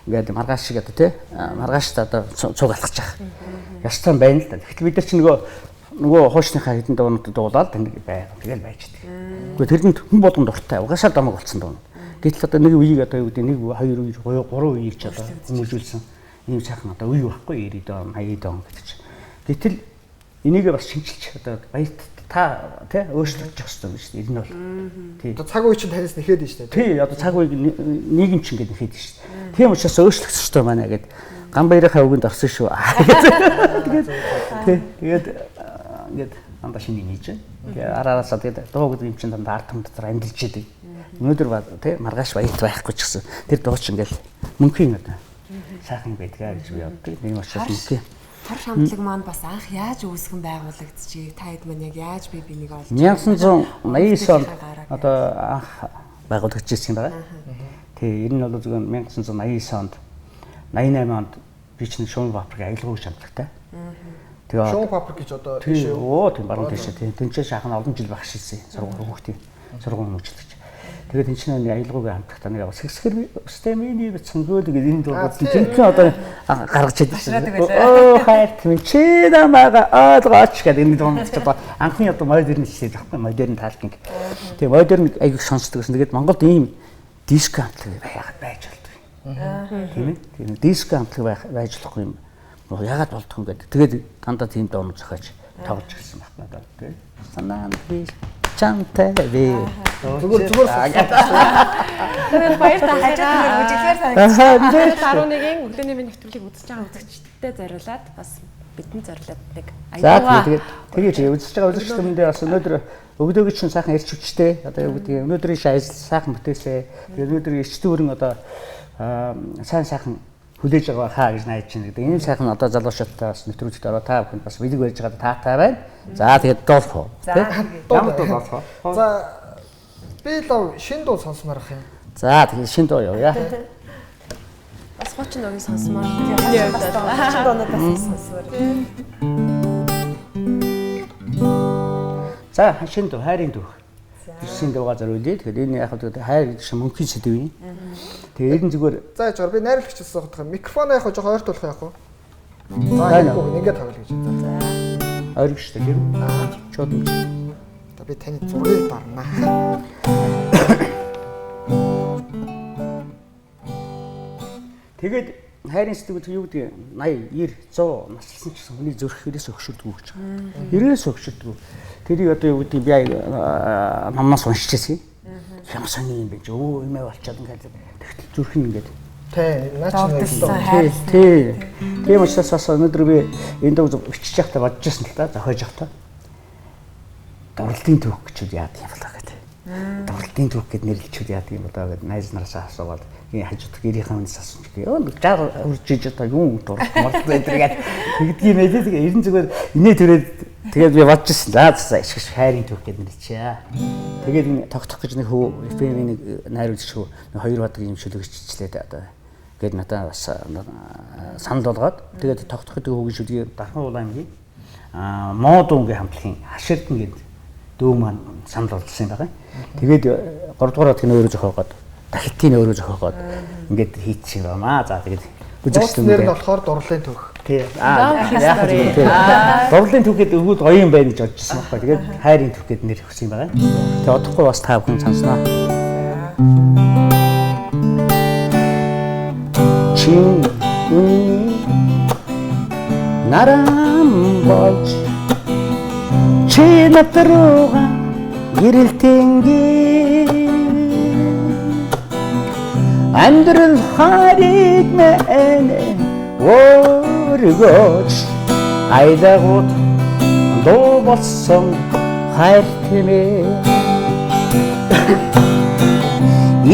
ингээд маргааш шиг одоо тий маргааштай одоо цуг алхаж байгаа. Ястай байна л да. Тэгэхдээ бид нар чинь нөгөө хуучныхаа хэдэн дуунууд дуулаад тэнэг байга. Тэгэл байждаг. Гэхдээ тэрэнд хүн болгон дуртай. Угаасаа дамаг болсон дуун. Гэтэл одоо нэг үеийг одоо юу гэдэг нэг 2 үе 3 үеийг ч одоо хүмүүжүүлсэн ийм сайхан одоо үе байхгүй 90-д он 80-д он гэдэг чинь. Гэтэл энийг бас шинжилж одоо баярт та тий өөрчлөгдөх ёстой юм шүү дээ. Энэ нь бол тий. Одоо цаг үе чинь танаас нэхэд нь шүү дээ. Тий одоо цаг үеийг нийгэм чинь ингээд нэхэд нь шүү дээ. Тийм учраас өөрчлөх ёстой байна гэд ган баярынхаа үгэнд орсон шүү. Тэгээд ингээд дандаа шиний хийж байна. Тэгээд араасаа тэгээд дуу гэдэг юм чинь дандаа ард түмэн дотор амьдэлж идэг. Өнөөдөр тий маргааш баярт байхгүй ч гэсэн тэр дуу чинь ингээд мөнхийн одоо сайхан байдгаа гэж би боддог. Нэг учраас мөнхийн хар хамтлаг маань бас анх яаж үүсгэн байгуулагдчихээ та хэд маань яг яаж би бинийг олж 1989 онд одоо анх байгуулагдчихсан юм байна. Тий, ер нь бол зөвхөн 1989 онд 88 онд би чинь шуун фабрик аялгауч хамтлагтай. Тэгээ шуун фабрик гэж одоо тийш тийм баруун тийш тий. Тэнцээ шахна олон жил багшилсан сургууль хүүхдийн сургууль мөчлөгч. Тэгээд энэ чинь аялгаугийн хамтлагтай нэг сэсгэр системийн бицэнгөл гэдэг энэ дургууд тэнцээ одоо гаргаж чадсан. Оо хайрт минь чи намайга ойлгооч гэдэг энэ дунд ч одоо анхны одоо модерн хэлээд байхгүй модерн талкинг. Тэгээ модерн аяг сонсдог гэсэн. Тэгээд Монголд ийм диско хамтлаг байж болдог. Тийм ээ. Тийм диско хамтлаг байж болох юм. Яагаад болдох юм гэдэг. Тэгээд дандаа тийм дуунууд зохиож тоглож ирсэн байх надад. Тэгээд санаа нь би чамтай вэ. Зүгээр тэгээд баяр тахажаад үжилгээр санагдаж 11-ийн өглөөний минь нэвтрүүлгийг үзэж байгаа үзэгчдэд зориулаад бас бидний зориулаад нэг аюулгүй. Тэгээд үзэж байгаа үзэгчдэндээ бас өнөөдөр өгдөөгийн чинь сайхан ирч хүчтэй. Одоо юу гэдэг өнөөдрийн шайз сайхан бүтээсэ. Тэгээд өнөөдөр ирч дүүрэн одоо сайхан хүлээж байгаа хаа гэж найж чинь гэдэг. Энэ сайхан одоо залуучуудтай бас нэвтрүүлэгт ороо та бүхэнд бас бэлэг барьж байгаа таатай байна. За тэгээд доолох. Ямар дуу доолох. За би л шинэ дуу сонсомоор ах юм. За тэгээд шинэ дуу явъя. бас хуучин дуугийн сонсомоор. Шинэ дуунуудаас сонсомоор. За шинэ дуу хайрын дуу. Ирсэн дуугаа зориулъя. Тэгэхээр энэ яг л хайр гэдэг шиг мөнхийн сэдв юм. Тэгээ ер нь зүгээр За яж би найруулагч гэсэн хот микрофон яг жоохон ойртуулах яг уу. За ингээд тоглоё гэж. За. ойрогчтой тийм үү? Чод юм. За би таны зургийг дарнаа. Тэгээд хайрын сэтгэл юу гэдэг 80 90 100 наслсан ч гэсэн хүний зүрх хэрэгээс өгшөлдгөө гэж байгаа. Хэрэгээс өгшөлдгөө. Тэрийг одоо юу гэдэг би намнаас уншижсэн. Ямар сони юм бэ? Өө юмээ болчиход ингээд тэгтэл зүрх нь ингээд Тийм учраас бас өнөөдөр би энэ дуу бичиж явахдаа бодож байсан л да зохиож явахдаа. Дурлалын түүх гэж яадаг юм болоо гэдэг. Дурлалын түүх гэд нэрлэлчүүд яадаг юм болоо гэд найз нараасаа асуугаад хажууд гэрийнхээ хүнээс асууж гээ. Жаа үржиж одоо юм дурлах мордол өдргээд тэгдгийм ээ тэгээ ерэн зүгээр инээ төрээд тэгээд би бодож ирсэн. За ишгш хайрын түүх гэд нэрлэчээ. Тэгээд энэ тогтох гэж нэг хөө FM-ийн нэг найруулагч хөө хоёр бадаг юм шүлэгччлээ одоо гээд надад бас санал болгоод тэгээд тогтох гэдэг хөөгийн шүлгийг Дархан Улаангийн модунгийн хамтлагийн хаширдан гээд дөө маань санал болгосон юм байна. Тэгээд 3 дугаар хот өөрөө зохиогоод дахитын өөрөө зохиогоод ингээд хийчих юм аа. За тэгээд үзэгчдэн нэр нь болохоор дурлалын түүх. Тий. Дурлалын түүх гэдэг өвгүүд гоё юм байна гэж бодчихсон байхгүй. Тэгээд хайрын түүх гэдэг нэр өгсөн юм байна. Тэгээд одохгүй бас та бүхэн санснаа. Чин нарам болж чи натрууга гэрэлтэнги амьдрал хариг мэн өргөж айдагууд дуу болсон хайр тэмээ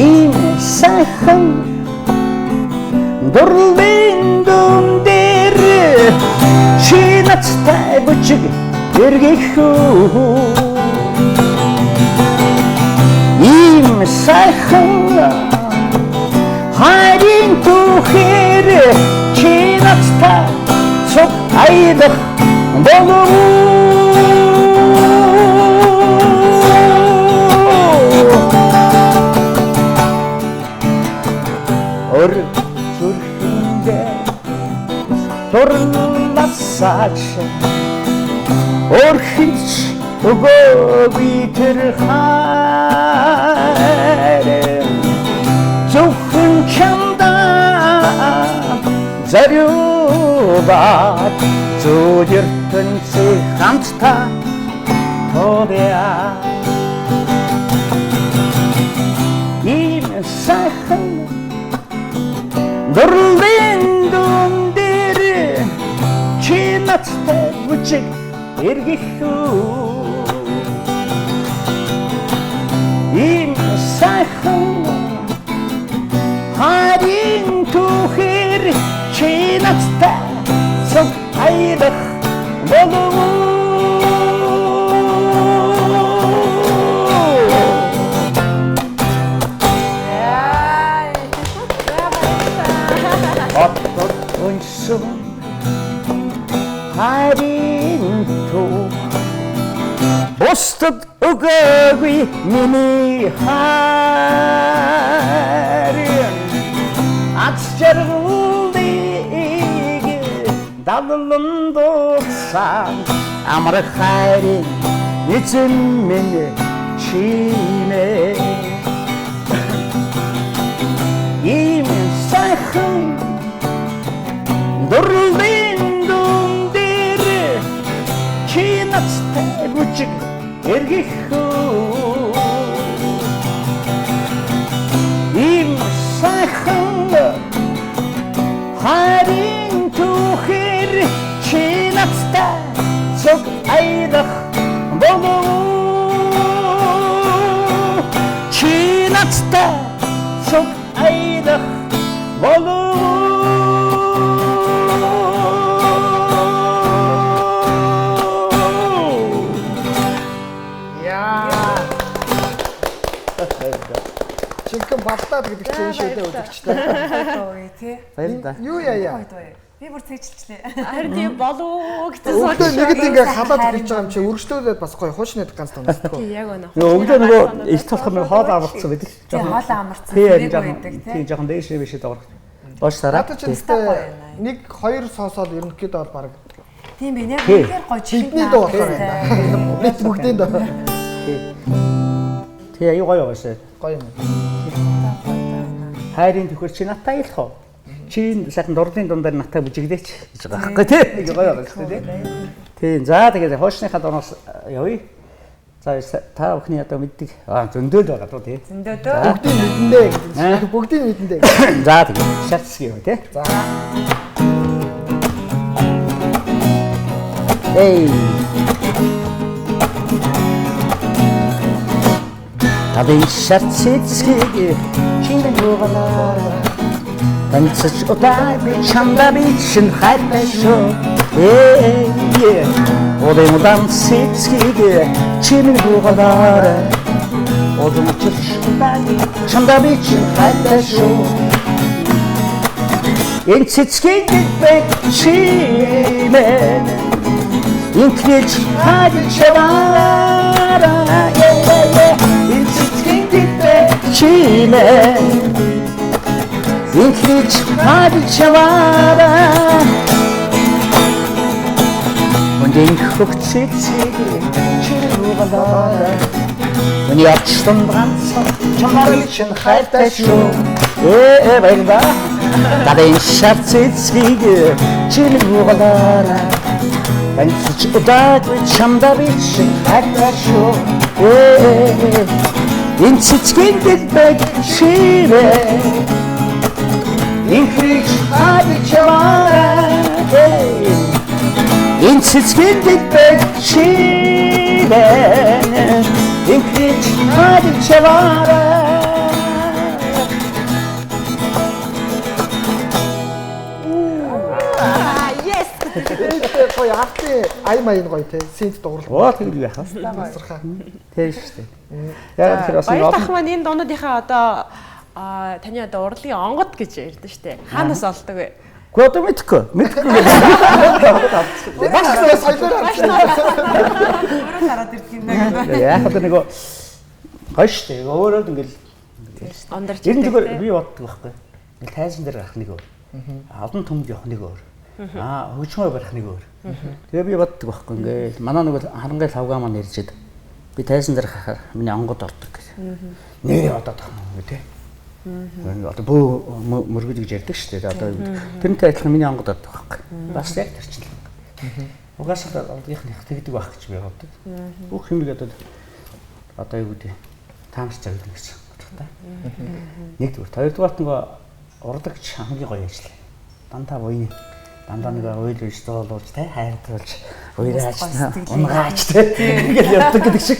ийм сайхан дурлалын дүн дээр чи надтай бүчиг эргэхүү ийм сайхан хайрын түүхээр чи надтай цог айдах болов ор зүрхэндээ дурласаач орхич өгөөгүй тэр хайр зөвхөн чамда зариубат зүдэртэнцээ хамтдаа тоодя ийм сайхан дурлалын дүн дээр чи надтай бүчиг эргэхүү ийм сайхан хайрын түүхээр чи надтай цог айдах болов 어떤 은수 хайрын түүх бусдад өгөөгүй миний хайр ач жаргалыг давлан дууссан амар хайрын эзэн минь чинэ ийм сайхан дурлалын дүн дээр чи надтай бүчиг эргэхүү ийм сайхан хайрын түүхээр чи надтай цог айдах болов чи надтай цог айдах болов Чинхэн баллаад гэдэг чинь шүү дээ үзэгчтэй. Гоё тий. Юу яа. Би бүр цэжилчлээ. Харин тийм болов гэсэн Өглөө нэгэд ингээ халаад хэлж байгаа юм чи өргөжлүүлээд бас гоё хуучнаад ганц томсдгоо. яг өнөө. Өглөө нөгөө их толох нэг хоол амарцсан байдаг. Тийм хоол амарцсан. Тийм жоохон дээшээ бишээ доорох. Доошлаараа. Надад ч гэхдээ 1-2 сонсоод ерөнхийдөө бол баг тийм байна. Яг үнээр гоё чихний дуу болохоор байна. Бид бүгдийн дуу. Тий аюу гоё байшаа. Гоё юм. Хайрын төхөр чи натаа илах уу? Чи сайхан дурлын дундаар натаа бүжиглээч гэж байгаа байхгүй тий. Гоё байгаа шүү дээ. Тийм. За тэгээд хоошныхаа доноос явъя. За та бүхний одоо мэддэг зөндөөл байгаа дуу тий. Зөндөөлөө. Бүгдийн мэдэндээ. За тэгээд шатсгий юу тий. За. Эй. Табын шатсгий чиний гугалаа. Танцч удаа би чамда бичин хайртай шүү. Эй. Одын танцчиг чиний гугалаа. Одын чамда бичин хайртай шүү. Энэ цэцгийн дэвэг чимээ инкнэж хадчавара. Энэ цэцгийн дэвэг чимээ инкнэж хадчавара. Өндийн хөвцөцгийг чирүүгалаа. Өний ачтан ганцхан чамарчин хайртай шүү. Баярда. Табын шатсгийг чирүүгалаа. Танцч удаад чамда бичин хайртай шүү. Энэ цэцгийн дэвэг чимээ инкнэж хадчавара. Энэ цэцгийн дэвэг чимээ инкнэж хадчавара. Гоё ахти аймаа гоё те синт дуурал. Оо тэгэл яах вэ? Масархаа. Тийм шүү дээ. Яг тэгэхээр бас Баяр тах маань энэ дуунуудынхаа одоо таны одоо урлагийн онгод гэж ярьдэн штэ. Хаанаас олдог вэ? Гоо одоо мэдхгүй. Бас соёлоор Өөрөө тараад ирдэг юм даа. Яг одоо нөгөө гоё шүү дээ. Өөрөө ингээл ондарч ирдэг. Зүгээр би боддог байхгүй. Ингээл тайзан дээр гарах нэг өөр. Олон түмд явах нэг өөр. Хөгжмөө барих нэг өөр. Тэгээ би боддог байхгүй. Ингээл манай нөгөө харанgai лавга маань иржээд би тайзан дээр гарахаар миний онгод ордог гэж. Нэрээ бодоод байгаа юм тий. Одоо бөө мөргөд гэж ярьдаг шүү дээ. Одоо тэрнтэй адилхан миний онгод ордог байхгүй. Бас яг тэр чинь. Угаасаа онгийнхных тэгдэг байх гэж би боддог. Бүх юм одоо юу гэдэг таамс цагт гэсэн утгатай. Нэгдүгээр, хоёрдугаар нь урлагч хамгийн гоё ажиллаа. Дандаа буйны дандаа нэг ойл столуулж те хайртуулж уйраач унгааж те ингээл явдаг гэдэг шиг.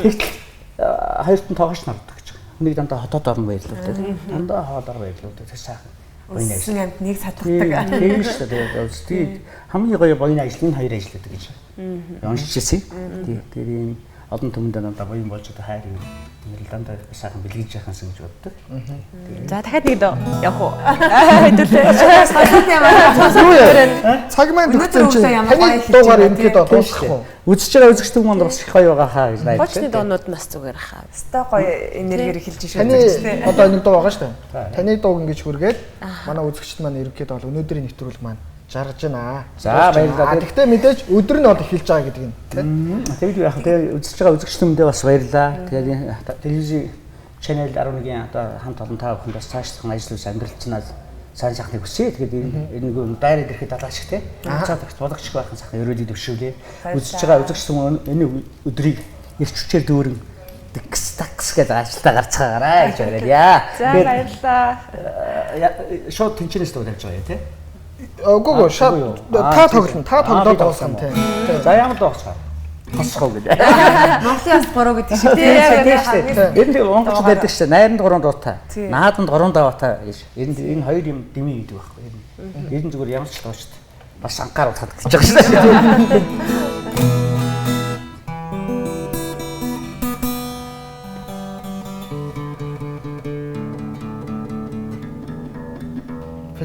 Тэгтэл хоёрт нь тоогоч нардаг гэж. Нэг дандаа хотод орн баярлуу те. Дандаа хоолоор баярлуу те. Сайхан буйны ажил. Амт нэг сатдаг. Тийм шүү дээ. Тэгээд хамгийн гоё буйны ажил энэ хоёр ажилладаг гэж. Уншижсэн. Тэр энэ олон түмэнд дандаа буян болж одоо хайр юм. Ингээл дандаа сайхан бэлгэж яхаан гэж боддог. За дахиад нэг дөө явах уу? Цаг маань төгссөн чинь таны дуугаар ингээд дуусгах уу? Үзэж байгаа үзэгчдүүд манд бас их гоё байгаа хаа гэж найдаж. Бочны доонууд нас зүгээр хаа. Өстой гоё энергиэр эхэлж шүү дээ. Таны одоо нэг дуу байгаа шүү дээ. Таны дууг ингэж хүргээд манай үзэгчд маань ерөнхийдөө бол өнөөдрийн нэвтрүүлэг маань жаргаж байна. За баярлалаа. Гэхдээ мэдээж өдөр нь бол эхэлж байгаа гэдэг юм тийм. Тэгээд яг тэгээ үзэж байгаа үзэгчдүүдэд бас баярлалаа. Тэгээд телевизийн channel 11-ийн одоо хамт олон та бүхэнд бас цаашлах ажил үс амьдралцнаас сайн сайхныг хүсье. Тэгээд энэ нэг дайраад ирэхэд далаач те. Цаад болгоч байхын сайхан өрөөлөд өвшүүлээ. Үзэж байгаа үзэгчдүүд энэ өдрийг ирч хүчээр дүүрэн такс гэдэг ажилдаа гарцгаагаарай гэж баярлалаа. За баярлалаа. Шууд тэнчнээс дуулж байгаа юм те. Гоо та тоглоод дуусгана тийм. За ямар дуусгах вэ? Хосхоо гэдэг. Монголын бас 3 гэдэг шиг тийм. Ер нь монголчууд ярьдаг шүү дээ. Найранд 3 дуутай. Нааданд 3 даваатай гэж. Энэ хоёр юм дэмий гэдэг байхгүй юу? Ер нь зүгээр ямар ч дуу шүү дээ. Бас анхаарал татдаг гэж байгаа шүү дээ.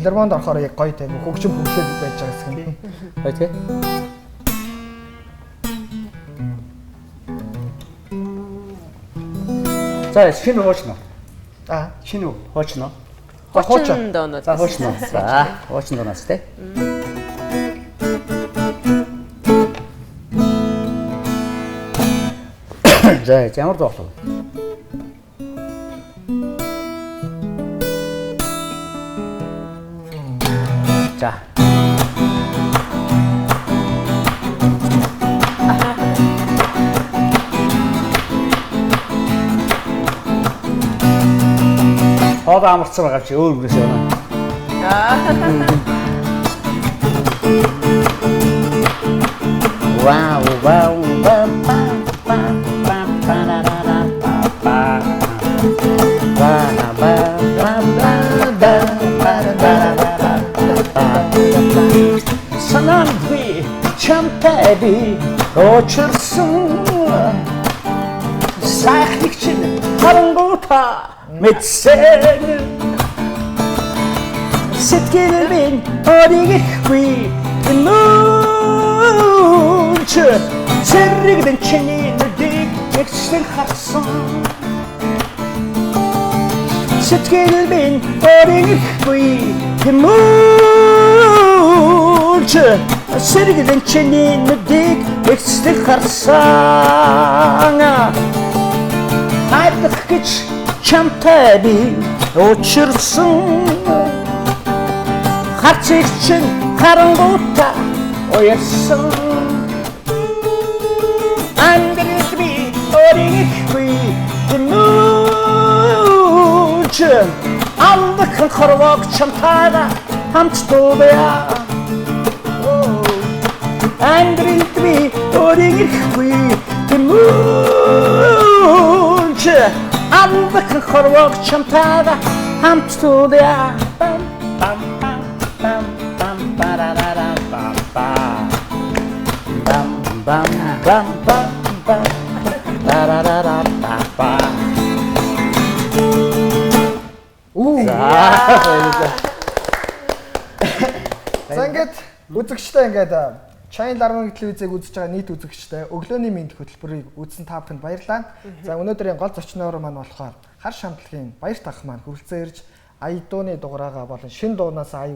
филармонд орохоор яг гоё тийм хөгжим бүглээд байж байгаа гэсэн юм. Гоё тий. За шинэ хуучна. Шинэ хуучна. Хуучин доонод. За хуучна. За хуучна доноос тий. За ямар зоолоо. За. Хоол амарцсан байгаа чи өөр бүрээс явна. Вау вау вау па па па на на на па па ба ба ба ба ба санамби чампаби очерсон сайхнигчин харангуйта мэдсэн сэтгэлэн оригихгүй нүүч зэрэгдэн чиний нүдийг нэгсэн харсан сэтгэлэн оригихгүй нүүч зэрэгдэн чиний нүдийг нэгсэн харсан хайдах гэж чамтай би очирсан харцыг чин харангуйта уярсан ангэрд би оригихгүй нүүч амдхан хорвог чамтайга хамт дубая ангэрд би оригихгүй нүүч амдхан хорвог чамтайга хамт дубая bam bam bam bam ba da da da ba ba bam bam bam bam bam da da da da ba ba За ингээд үзэгчтэй ингээд Channel 11 телевизийг үзэж байгаа нийт үзэгчтэй өглөөний мэнд хөтөлбөрийг үзсэн та бүхэнд баярлалаа. За өнөөдрийн гол зочноор маань болохоор хар шамтлагийн баяр тах маань хүрэлцэн ирж ая дууны дугаараа болон шин дуунаас ая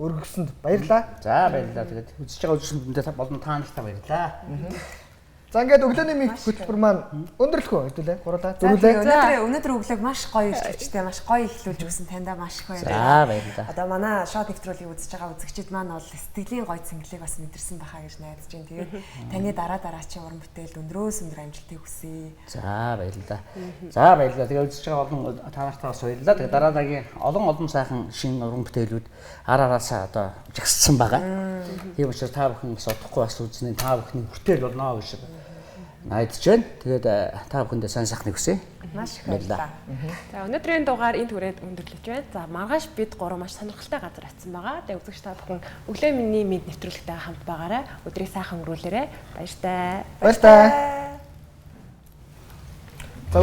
өргөсөнд баярлалаа. За баярлалаа. Тэгээд үзэж байгаа үзэгчдэндээ болон та нартай баярлалаа. За ингээд өглөөний мэд хөтөлбөр маань өндөрлөхөө хэдүүлээ. Гурлаа. Зүрүүлээ. Өнөөдөр өглөөг маш гоё ирчтэй, маш гоё эхлүүлж өгсөн таньдаа маш их баярлалаа. За баярлалаа. Одоо манай шоу нэвтрүүлгийг үзэж байгаа үзэгчид маань бол сэтгэлийн гоё цэнгэлийг бас мэдэрсэн бахаа гэж найдаж байна. Тэгээд таны дараа чи уран бүтээл өндрөөс өндөр амжилтыг хүсье. За баярлалаа. За баярлалаа. Тэгээд үзэж байгаа олон та нартай бас баярлалаа. Тэгээд дараагийн олон сайхан шинэ уран бүтээлүүд араараасаа одоо жагссан байгаа. Тийм учраас та бүхэн бас удахгүй бас үзнэ. Та бүхний бүтээл болно гэж найдаж байна. Тэгээд та бүхэндээ сайн сайхныг хүсье. Маш их баярлалаа. За өнөөдрийн дугаар энэ түрээд өндөрлөж байна. За маргааш бид гурав маш сонирхолтой газар очсон байгаа. Тэгээд үзэгч та бүхэн өглөө миний мэд нэвтрүүлэгтэй хамт байгаарай. Өдрийг сайхан өнгөрүүлээрэй. Баяртай. Баяртай. За